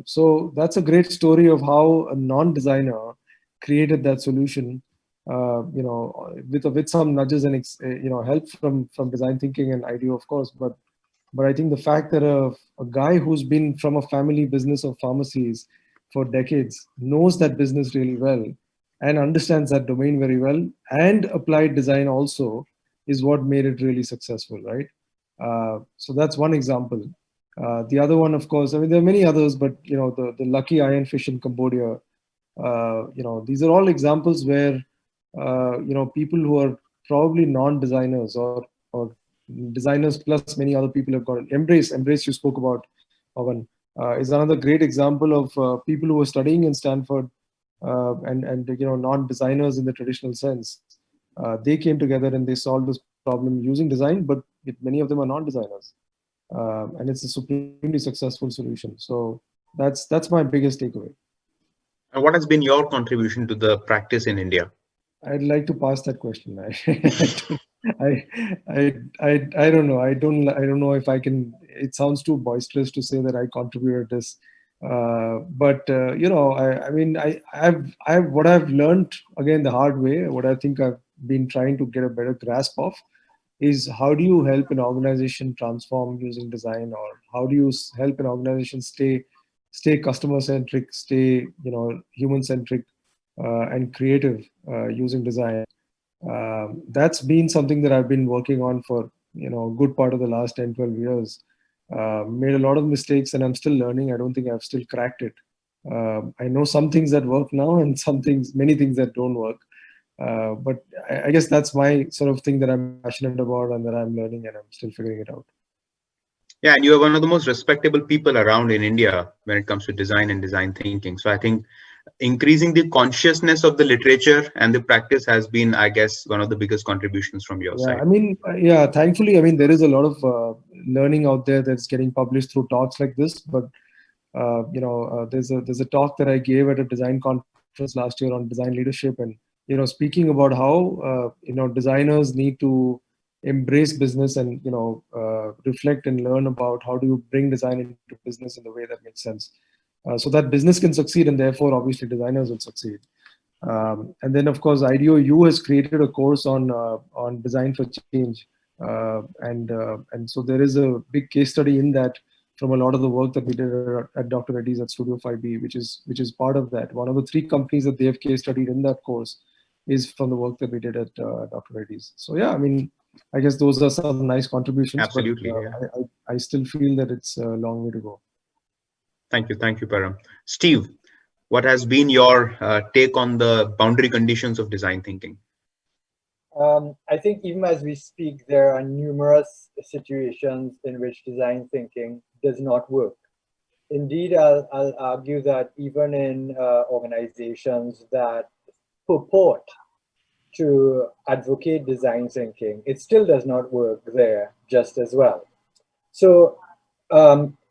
So that's a great story of how a non-designer created that solution. With some nudges and help from design thinking and IDEO, of course, but I think the fact that a guy who's been from a family business of pharmacies for decades knows that business really well and understands that domain very well and applied design also is what made it really successful, right? So that's one example. The other one, of course, I mean, there are many others, but the lucky ironfish in Cambodia, these are all examples where people who are probably non-designers or designers plus many other people have got it. Embrace you spoke about, Pavan, is another great example of people who are studying in Stanford and non-designers in the traditional sense. They came together and they solved this problem using design, but many of them are non-designers, and it's a supremely successful solution. So that's my biggest takeaway. And what has been your contribution to the practice in India? I'd like to pass that question. I don't know. I don't know if I can. It sounds too boisterous to say that I contributed this, but I mean, I've what I've learned again the hard way. What I think I've been trying to get a better grasp of is how do you help an organization transform using design, or how do you help an organization stay customer centric, stay human centric, and creative using design. That's been something that I've been working on for a good part of the last 10-12 years. Made a lot of mistakes and I'm still learning. I don't think I've still cracked it. I know some things that work now and many things that don't work. But I guess that's my sort of thing that I'm passionate about and that I'm learning, and I'm still figuring it out. Yeah, and you are one of the most respectable people around in India when it comes to design and design thinking. So I think increasing the consciousness of the literature and the practice has been, I guess, one of the biggest contributions from your side. I mean, thankfully, I mean, there is a lot of learning out there that's getting published through talks like this. But there's a talk that I gave at a design conference last year on design leadership, and speaking about how designers need to embrace business and reflect and learn about how do you bring design into business in the way that makes sense, so that business can succeed and therefore obviously designers will succeed. And then of course IDEO U has created a course on design for change, and so there is a big case study in that from a lot of the work that we did at Dr. Reddy's at Studio 5B, which is part of that. One of the 3 companies that they have case studied in that course is from the work that we did at Dr. Reddy's. So yeah, I mean, I guess those are some nice contributions. Absolutely. But I still feel that it's a long way to go. Thank you, Param. Steve, what has been your take on the boundary conditions of design thinking? I think even as we speak, there are numerous situations in which design thinking does not work. Indeed, I'll argue that even in organizations that purport to advocate design thinking, it still does not work there just as well. So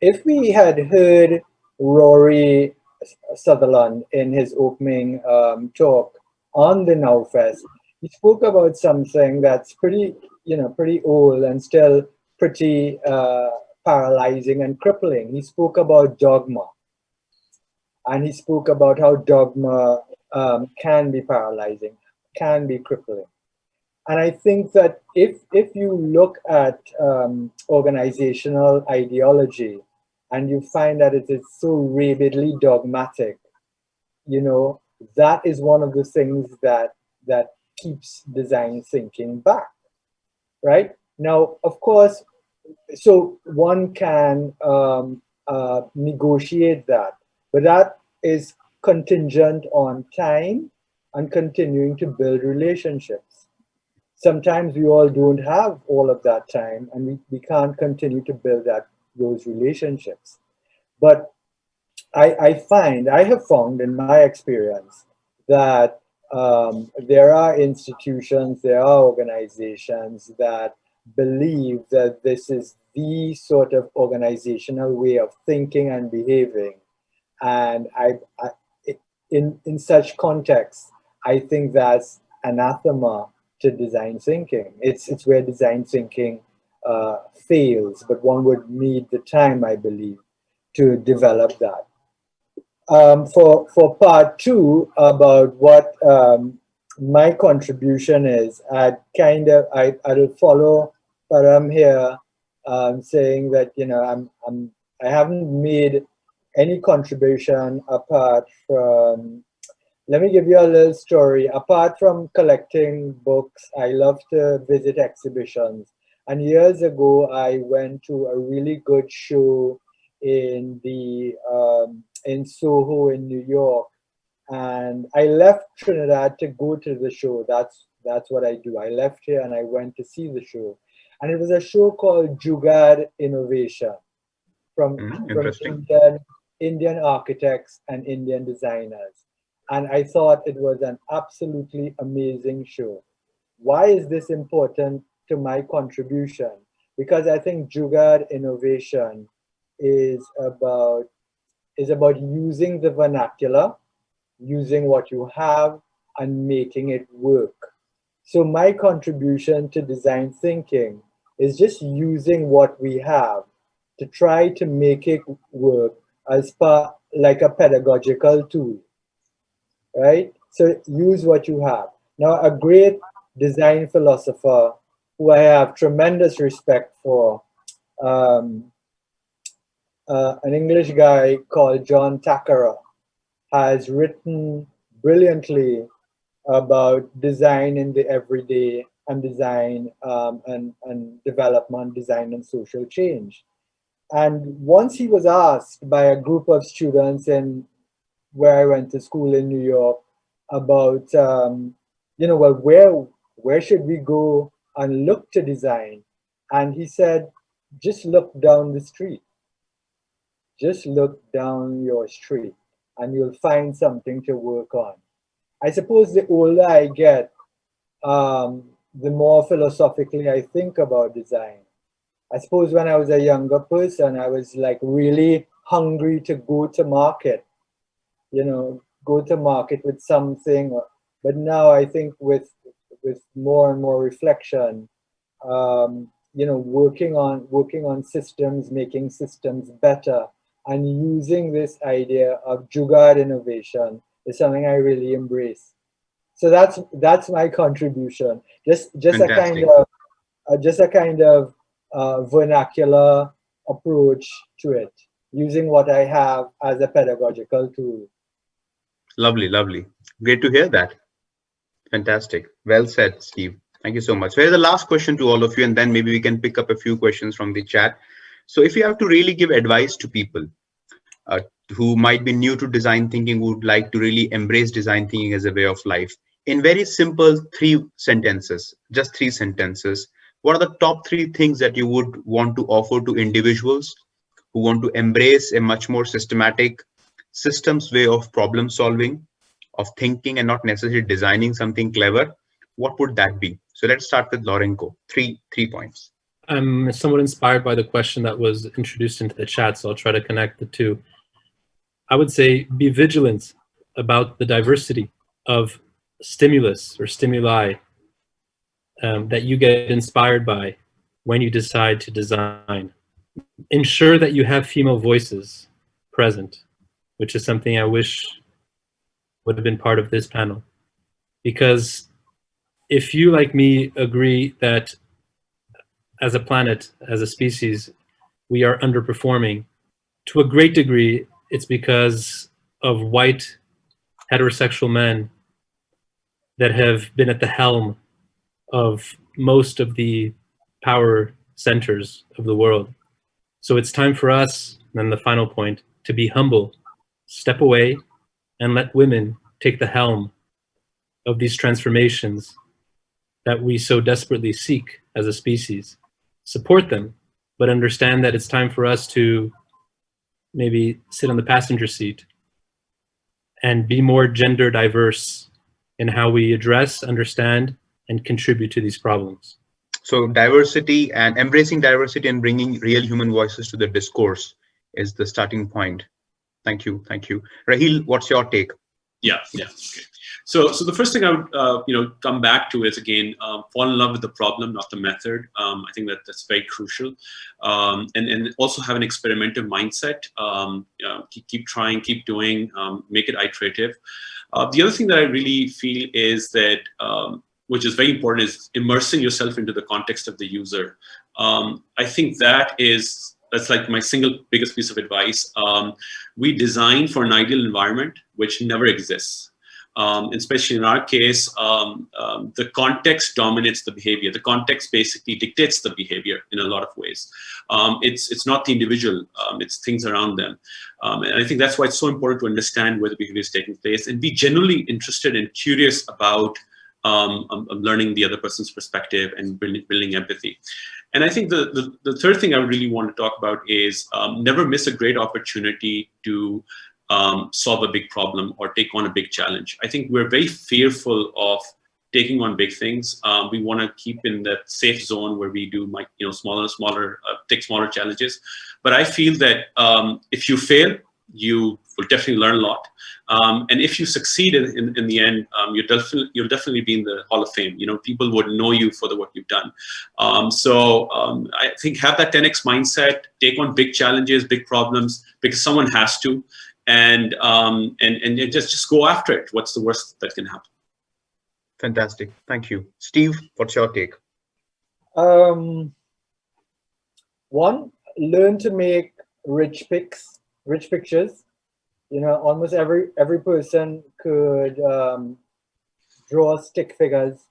if we had heard Rory Sutherland in his opening talk on the NowFest, he spoke about something that's pretty old and still pretty paralyzing and crippling. He spoke about dogma, and he spoke about how dogma can be paralyzing, can be crippling. And I think that if you look at organizational ideology and you find that it is so rabidly dogmatic, you know, that is one of the things that keeps design thinking back, right? Now, of course, so one can negotiate that, but that is contingent on time and continuing to build relationships. Sometimes we all don't have all of that time, and we can't continue to build those relationships. But I have found in my experience that there are institutions, there are organizations that believe that this is the sort of organizational way of thinking and behaving. And in such contexts, I think that's anathema to design thinking. It's where design thinking fails, but one would need the time, I believe, to develop that. For part two, about what my contribution is, I'll follow Param here, saying that, you know, I haven't made any contribution apart from, let me give you a little story. Apart from collecting books, I love to visit exhibitions. And years ago, I went to a really good show in Soho in New York, and I left Trinidad to go to the show. That's what I do. I left here and I went to see the show, and it was a show called Jugaad Innovation from Indian architects and Indian designers, and I thought it was an absolutely amazing show. Why is this important to my contribution? Because I think Jugaad Innovation is about using the vernacular, using what you have, and making it work. So my contribution to design thinking is just using what we have to try to make it work as like a pedagogical tool, right? So use what you have. Now, a great design philosopher who I have tremendous respect for, an English guy called John Takara, has written brilliantly about design in the everyday and design and development, design and social change. And once he was asked by a group of students in where I went to school in New York about, you know, well, where should we go and look to design? And he said, just look down the street. Just look down your street and you'll find something to work on. I suppose the older I get, the more philosophically I think about design. I suppose when I was a younger person, I was like really hungry to go to market, you know, go to market with something. But now I think with more and more reflection, you know, working on systems, making systems better, and using this idea of Jugaad innovation is something I really embrace. So that's my contribution. Just a kind of vernacular approach to it, using what I have as a pedagogical tool. Lovely, lovely. Great to hear that. Fantastic. Well said, Steve. Thank you so much. Here's the last question to all of you, and then maybe we can pick up a few questions from the chat. So if you have to really give advice to people who might be new to design thinking, would like to really embrace design thinking as a way of life, in very simple just three sentences, what are the top three things that you would want to offer to individuals who want to embrace a much more systematic systems way of problem solving, of thinking, and not necessarily designing something clever? What would that be? So let's start with Lourenço. Three points. I'm somewhat inspired by the question that was introduced into the chat, so I'll try to connect the two. I would say be vigilant about the diversity of stimulus or stimuli that you get inspired by when you decide to design. Ensure that you have female voices present, which is something I wish would have been part of this panel. Because if you, like me, agree that as a planet, as a species, we are underperforming, to a great degree, it's because of white heterosexual men that have been at the helm of most of the power centers of the world. So it's time for us, and the final point, to be humble, step away, and let women take the helm of these transformations that we so desperately seek as a species. Support them, but understand that it's time for us to maybe sit on the passenger seat and be more gender diverse in how we address, understand, and contribute to these problems. So diversity and embracing diversity and bringing real human voices to the discourse is the starting point. Thank you. Thank you. Raheel, what's your take? Yeah. Okay. So the first thing I would come back to is, again, fall in love with the problem, not the method. I think that's very crucial, and also have an experimental mindset. Keep trying, keep doing, make it iterative. The other thing that I really feel is that, which is very important, is immersing yourself into the context of the user. I think that's like my single biggest piece of advice. We design for an ideal environment which never exists. Especially in our case, the context dominates the behavior. The context basically dictates the behavior in a lot of ways. It's not the individual, it's things around them. And I think that's why it's so important to understand where the behavior is taking place and be genuinely interested and curious about learning the other person's perspective and building empathy. And I think the third thing I really want to talk about is never miss a great opportunity to solve a big problem or take on a big challenge. I think we're very fearful of taking on big things. We want to keep in that safe zone where we do take smaller challenges. But I feel that if you fail, you will definitely learn a lot. And if you succeed in the end, you'll definitely be in the Hall of Fame. People would know you for the work you've done. So I think have that 10x mindset, take on big challenges, big problems, because someone has to. And just go after it. What's the worst that can happen? Fantastic. Thank you. Steve, what's your take? One, learn to make rich pictures. Almost every person could draw stick figures.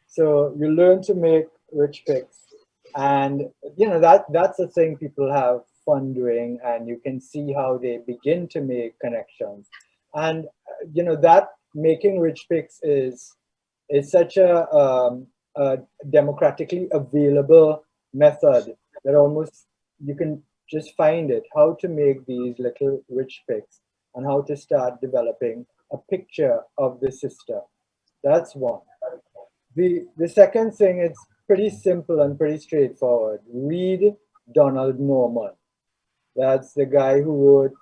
So you learn to make rich pics. And that's the thing people have fun doing, and you can see how they begin to make connections. And that making rich pics is such a democratically available method that almost you can just find it, how to make these little rich pics and how to start developing a picture of the system. That's one. The second thing, it's pretty simple and pretty straightforward. Read Donald Norman. That's the guy who wrote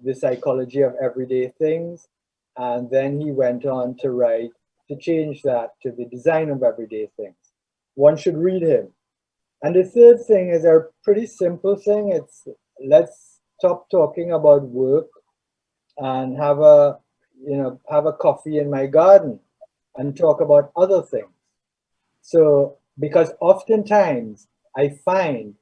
The Psychology of Everyday Things. And then he went on to change that to The Design of Everyday Things. One should read him. And the third thing is a pretty simple thing. It's let's stop talking about work and have a coffee in my garden and talk about other things. So, because oftentimes I find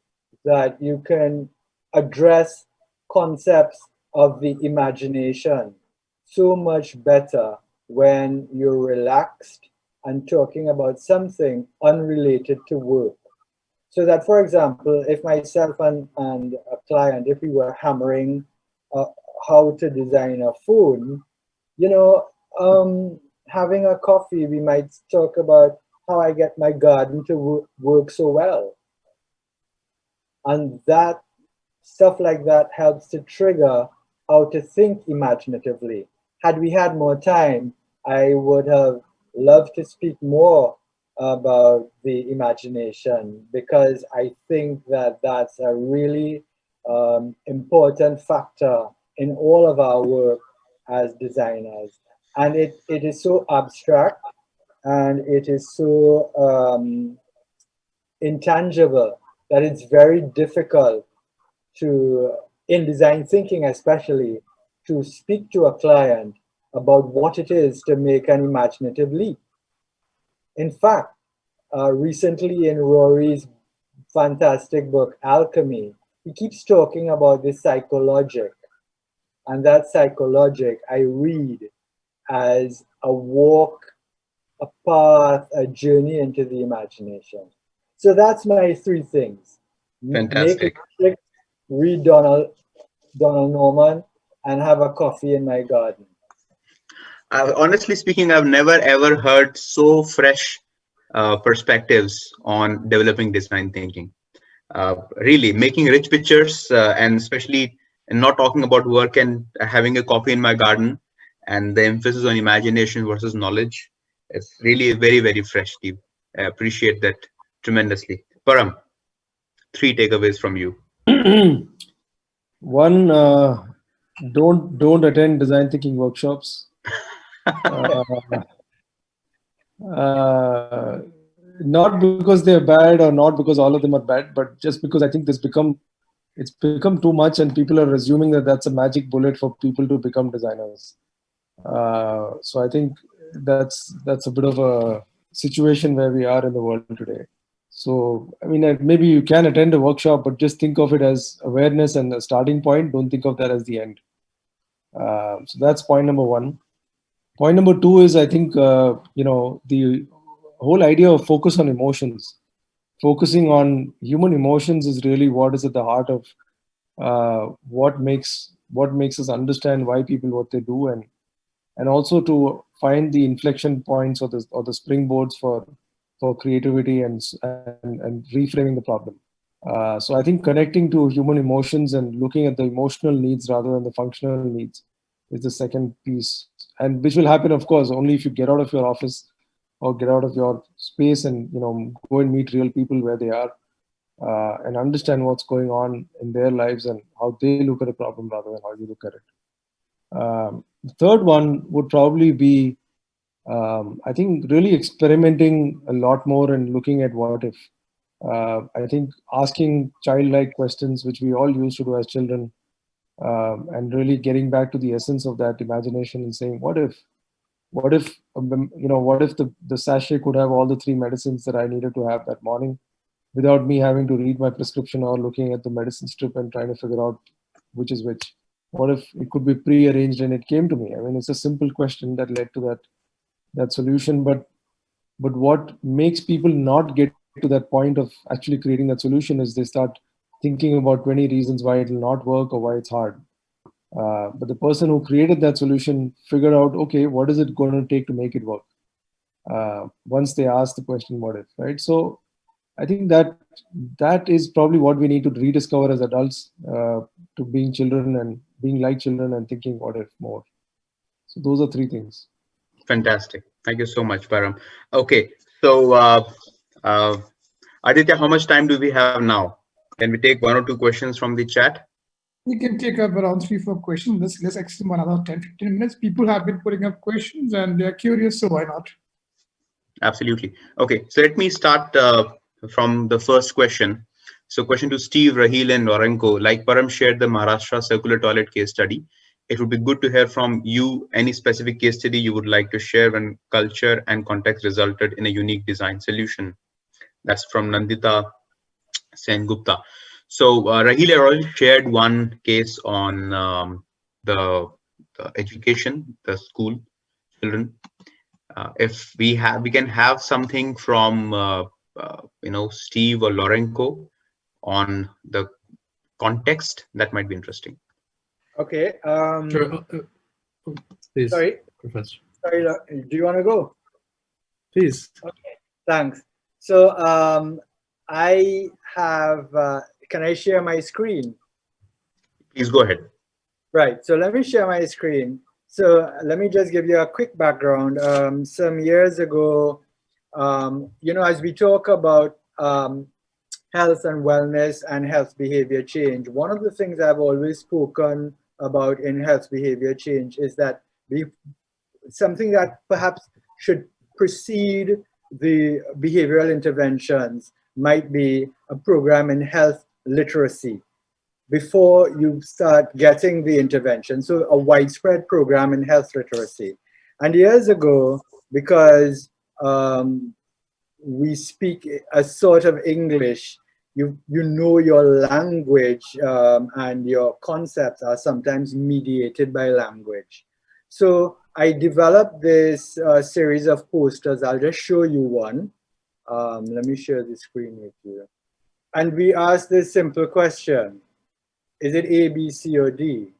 that you can address concepts of the imagination so much better when you're relaxed and talking about something unrelated to work. So that, for example, if myself and a client, if we were hammering how to design a phone, having a coffee, we might talk about how I get my garden to work so well. And that stuff like that helps to trigger how to think imaginatively. Had we had more time, I would have loved to speak more about the imagination, because I think that that's a really important factor in all of our work as designers. And it is so abstract and it is so intangible that it's very difficult to, in design thinking especially, to speak to a client about what it is to make an imaginative leap. In fact, recently in Rory's fantastic book, Alchemy, he keeps talking about the psychologic. And that psychologic I read as a walk, a path, a journey into the imagination. So that's my three things. Make Fantastic. music, read Donald Norman, and have a coffee in my garden. Honestly speaking, I've never ever heard so fresh perspectives on developing design thinking. Really, making rich pictures, and especially not talking about work and having a coffee in my garden, and the emphasis on imagination versus knowledge. It's really very, very fresh, Steve. I appreciate that tremendously. Param, 3 takeaways from you. One, don't attend design thinking workshops. Not because they're bad or not because all of them are bad, but just because I think it's become too much, and people are assuming that that's a magic bullet for people to become designers. So I think that's a bit of a situation where we are in the world today. So I mean, maybe you can attend a workshop, but just think of it as awareness and a starting point. Don't think of that as the end. So that's point number one. Point number two is, I think, the whole idea of focus on emotions. Focusing on human emotions is really what is at the heart of what makes us understand why people what they do, and also to find the inflection points or the springboards for creativity and reframing the problem. So I think connecting to human emotions and looking at the emotional needs rather than the functional needs is the second piece, and which will happen, of course, only if you get out of your office or get out of your space and go and meet real people where they are, and understand what's going on in their lives and how they look at a problem rather than how you look at it. The third one would probably be, I think, really experimenting a lot more and looking at what if. I think asking childlike questions, which we all used to do as children, and really getting back to the essence of that imagination and saying, what if the sachet could have all the 3 medicines that I needed to have that morning without me having to read my prescription or looking at the medicine strip and trying to figure out which is which. What if it could be pre-arranged and it came to me? I mean, it's a simple question that led to that solution, but what makes people not get to that point of actually creating that solution is they start thinking about 20 reasons why it will not work or why it's hard. But the person who created that solution figured out, okay, what is it going to take to make it work? Once they ask the question, what if, right? So I think that is probably what we need to rediscover as adults, to being children and being like children and thinking what if more. So those are 3 things. Fantastic. Thank you so much, Param. Okay, so Aditya, how much time do we have now? Can we take 1 or 2 questions from the chat? We can take up around 3-4 questions. Let's extend another 10-15 minutes. People have been putting up questions and they're curious, so why not? Absolutely. Okay, so let me start from the first question. So question to Steve, Raheel, and Lourenço. Like Param shared the Maharashtra circular toilet case study, it would be good to hear from you any specific case study you would like to share when culture and context resulted in a unique design solution. That's from Nandita Sengupta. So Raheel already shared one case on the education, the school children. If we can have something from Steve or Lourenço on the context, that might be interesting. Okay. Sure. Please, Sorry. Professor. Sorry. Do you want to go? Please. Okay. Thanks. So I have. Can I share my screen? Please go ahead. Right. So let me share my screen. So let me just give you a quick background. Some years ago, as we talk about health and wellness and health behavior change, one of the things I've always spoken about in health behavior change is that something that perhaps should precede the behavioral interventions might be a program in health literacy before you start getting the intervention. So a widespread program in health literacy. And years ago, because we speak a sort of English. You know your language, and your concepts are sometimes mediated by language. So I developed this series of posters. I'll just show you one. Let me share the screen with you. And we asked this simple question: is it A, B, C, or D?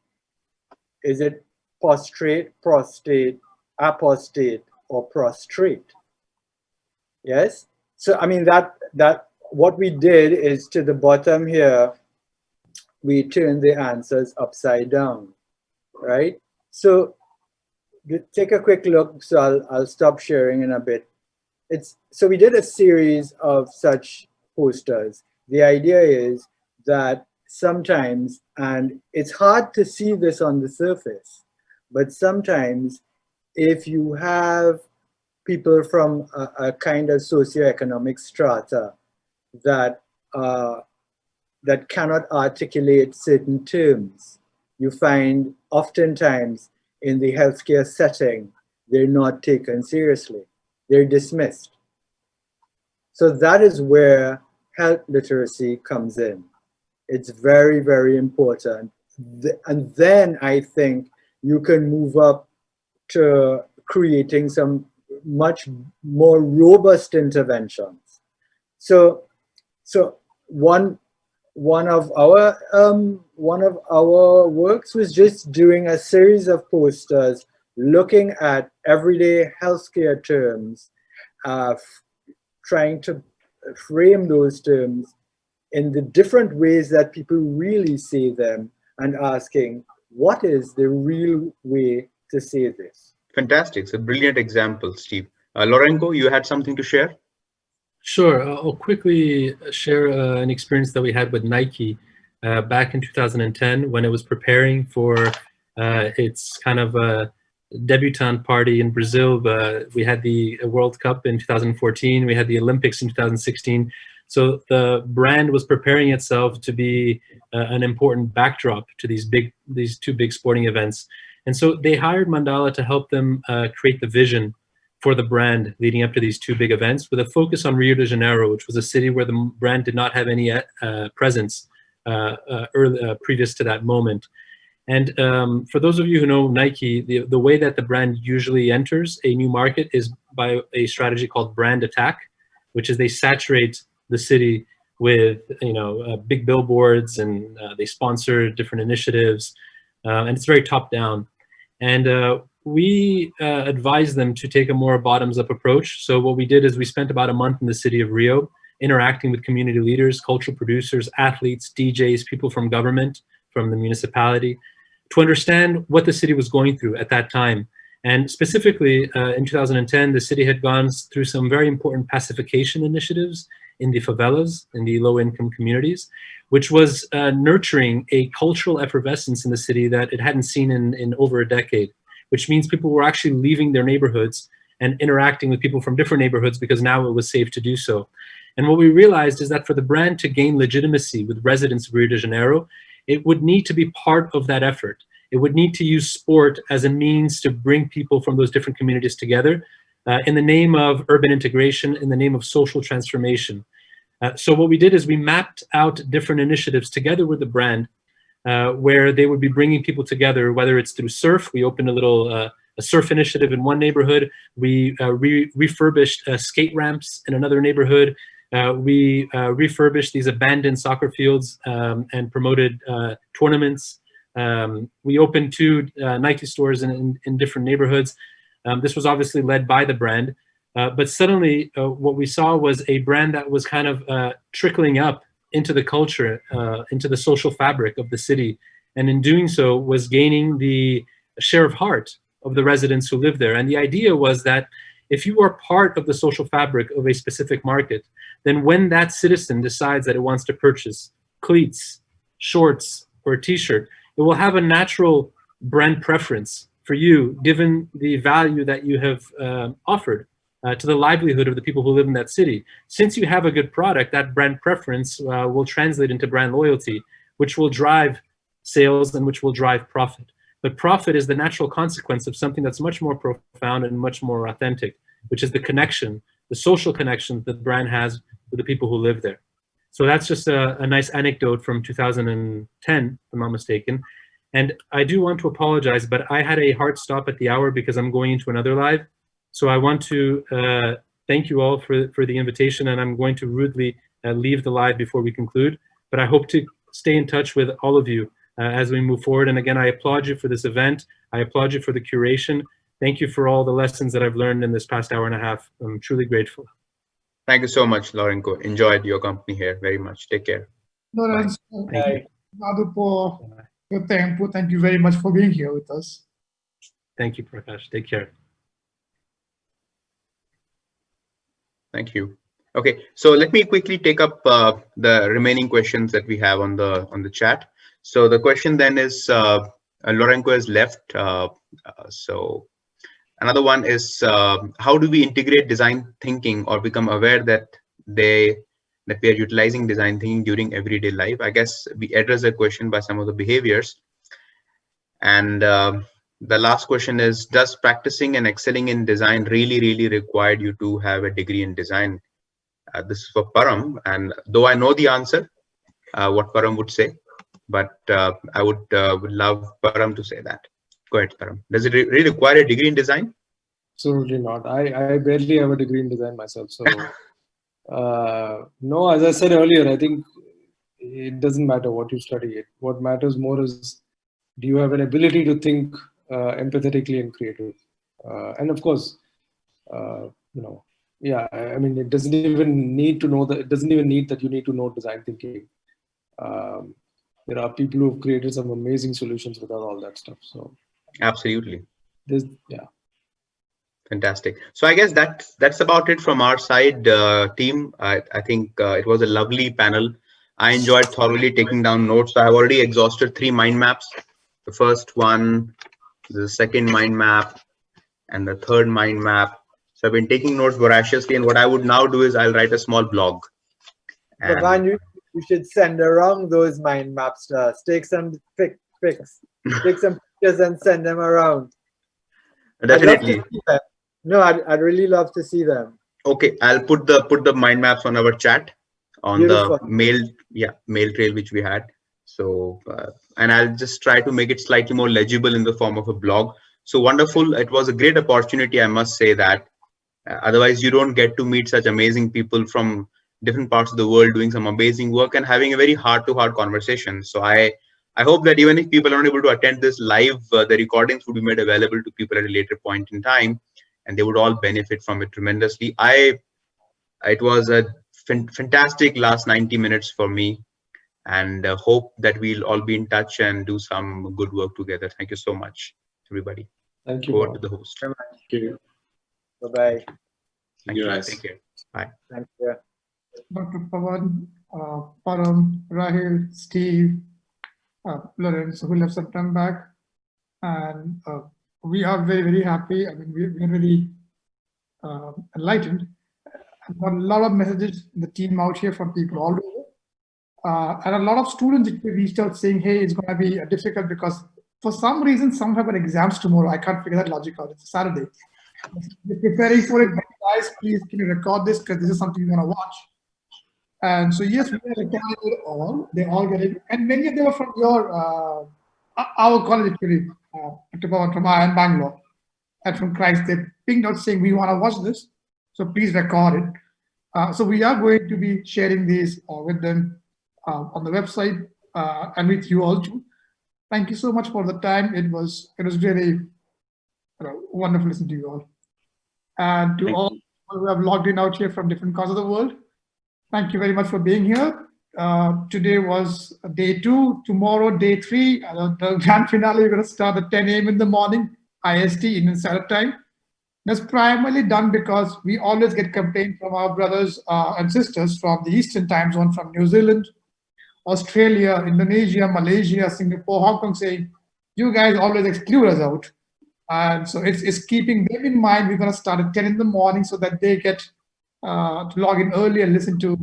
Is it prostrate, prostate, apostate, or prostrate? Yes. So I mean that what we did is, to the bottom here, we turned the answers upside down, right? So take a quick look. So I'll stop sharing in a bit. So we did a series of such posters. The idea is that sometimes, and it's hard to see this on the surface, but sometimes if you have people from a kind of socioeconomic strata that cannot articulate certain terms, you find oftentimes in the healthcare setting, they're not taken seriously. They're dismissed. So that is where health literacy comes in. It's very, very important. And then I think you can move up to creating some much more robust interventions. So one of our works was just doing a series of posters looking at everyday healthcare terms, trying to frame those terms in the different ways that people really say them, and asking, what is the real way to say this? Fantastic. It's a brilliant example, Steve. Lourenço, you had something to share? Sure. I'll quickly share an experience that we had with Nike back in 2010 when it was preparing for its kind of debutante party in Brazil. We had the World Cup in 2014. We had the Olympics in 2016. So the brand was preparing itself to be an important backdrop to these two big sporting events. And so they hired Mandalah to help them create the vision for the brand leading up to these two big events, with a focus on Rio de Janeiro, which was a city where the brand did not have any presence previous to that moment. And for those of you who know Nike, the way that the brand usually enters a new market is by a strategy called brand attack, which is they saturate the city with big billboards, and they sponsor different initiatives, and it's very top down. And we advised them to take a more bottoms-up approach. So what we did is we spent about a month in the city of Rio, interacting with community leaders, cultural producers, athletes, DJs, people from government, from the municipality, to understand what the city was going through at that time. And specifically, in 2010, the city had gone through some very important pacification initiatives in the favelas, in the low-income communities, which was nurturing a cultural effervescence in the city that it hadn't seen in over a decade, which means people were actually leaving their neighborhoods and interacting with people from different neighborhoods because now it was safe to do so. And what we realized is that for the brand to gain legitimacy with residents of Rio de Janeiro, it would need to be part of that effort. It would need to use sport as a means to bring people from those different communities together in the name of urban integration, in the name of social transformation. So what we did is we mapped out different initiatives together with the brand where they would be bringing people together, whether it's through surf. We opened a little a surf initiative in one neighborhood. We refurbished skate ramps in another neighborhood. We refurbished these abandoned soccer fields and promoted tournaments. We opened 2 Nike stores in different neighborhoods. This was obviously led by the brand, but suddenly what we saw was a brand that was kind of trickling up into the culture, into the social fabric of the city, and in doing so was gaining the share of heart of the residents who live there. And the idea was that if you are part of the social fabric of a specific market, then when that citizen decides that it wants to purchase cleats, shorts, or a t-shirt, it will have a natural brand preference for you, given the value that you have offered to the livelihood of the people who live in that city. Since you have a good product, that brand preference will translate into brand loyalty, which will drive sales and which will drive profit. But profit is the natural consequence of something that's much more profound and much more authentic, which is the connection the social connection that the brand has with the people who live there. So that's just a nice anecdote from 2010, if I'm not mistaken. And I do want to apologize, but I had a hard stop at the hour because I'm going into another live. So I want to thank you all for the invitation, and I'm going to rudely leave the live before we conclude. But I hope to stay in touch with all of you as we move forward. And again, I applaud you for this event. I applaud you for the curation. Thank you for all the lessons that I've learned in this past hour and a half. I'm truly grateful. Thank you so much, Lourenço. Enjoyed your company here very much. Take care. Lourenço, Thank you. thank you very much for being here with us. Thank you, Prakash. Take care. Thank you. Okay, so let me quickly take up the remaining questions that we have on the chat. So the question then is, Lourenço has left. So another one is, how do we integrate design thinking or become aware that we are utilizing design thinking during everyday life? I guess we address the question by some of the behaviors. And the last question is, does practicing and excelling in design really require you to have a degree in design? This is for Param, and though I know the answer, what Param would say, but I would love Param to say that. Go ahead, Param. Does it really require a degree in design? Absolutely not. I barely have a degree in design myself. So no, as I said earlier, I think it doesn't matter what you study. What matters more is, do you have an ability to think empathetically and creative? And of course, yeah, I mean, it doesn't even need to know that. It doesn't even need that you need to know design thinking. There are people who have created some amazing solutions without all that stuff. So absolutely, yeah. Fantastic. So I guess that's about it from our side, team. I think it was a lovely panel. I enjoyed thoroughly taking down notes. I have already exhausted 3 mind maps. The first one, the second mind map, and the third mind map. So I've been taking notes voraciously, and what I would now do is I'll write a small blog. Pavan, you should send around those mind maps to us. Take some pics, take some pictures and send them around. Definitely. No, I'd really love to see them. Okay, I'll put the mind maps on our chat, on Beautiful. the mail trail which we had. So and I'll just try to make it slightly more legible in the form of a blog. So wonderful. It was a great opportunity, I must say that. Otherwise, you don't get to meet such amazing people from different parts of the world doing some amazing work and having a very heart-to-heart conversation. So I hope that even if people are not able to attend this live, the recordings would be made available to people at a later point in time, and they would all benefit from it tremendously. It was a fantastic last 90 minutes for me, and hope that we'll all be in touch and do some good work together. Thank you so much, everybody. Thank you. Over to the host. Thank you. Bye-bye. Thank you. Guys. Take care. Bye. Thank you. Dr. Pavan, Param, Raheel, Steve, Lourenço, who left some time back. And we are very happy. I mean, we're really enlightened. I've got a lot of messages in the team out here from people all over. And a lot of students reached out saying, hey, it's going to be difficult because for some reason, some have exams tomorrow. I can't figure that logic out. It's a Saturday. If you're preparing for it, guys, please can you record this because this is something you want to watch. And so yes, we are recording it all. They all get it, and many of them are from our college actually, from IIM Bangalore and from Christ. They pinged out saying we want to watch this, so please record it. So we are going to be sharing these with them on the website and with you all too. Thank you so much for the time. It was really wonderful listening to you all. And to all who have logged in out here from different parts of the world, thank you very much for being here. Today was day 2. Tomorrow, day 3. The grand finale, we're going to start at 10 a.m. in the morning, IST, Indian Standard Time. That's primarily done because we always get complaints from our brothers and sisters from the Eastern Time Zone, from New Zealand, Australia, Indonesia, Malaysia, Singapore, Hong Kong, saying, you guys always exclude us out. And so it's keeping them in mind. We're going to start at 10 in the morning so that they get to log in early and listen to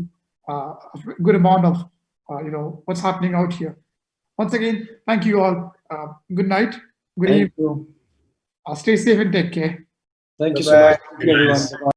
a good amount of what's happening out here. Once again, thank you all. Good night. Good evening. Stay safe and take care. Thank you so much. Thank you, everyone.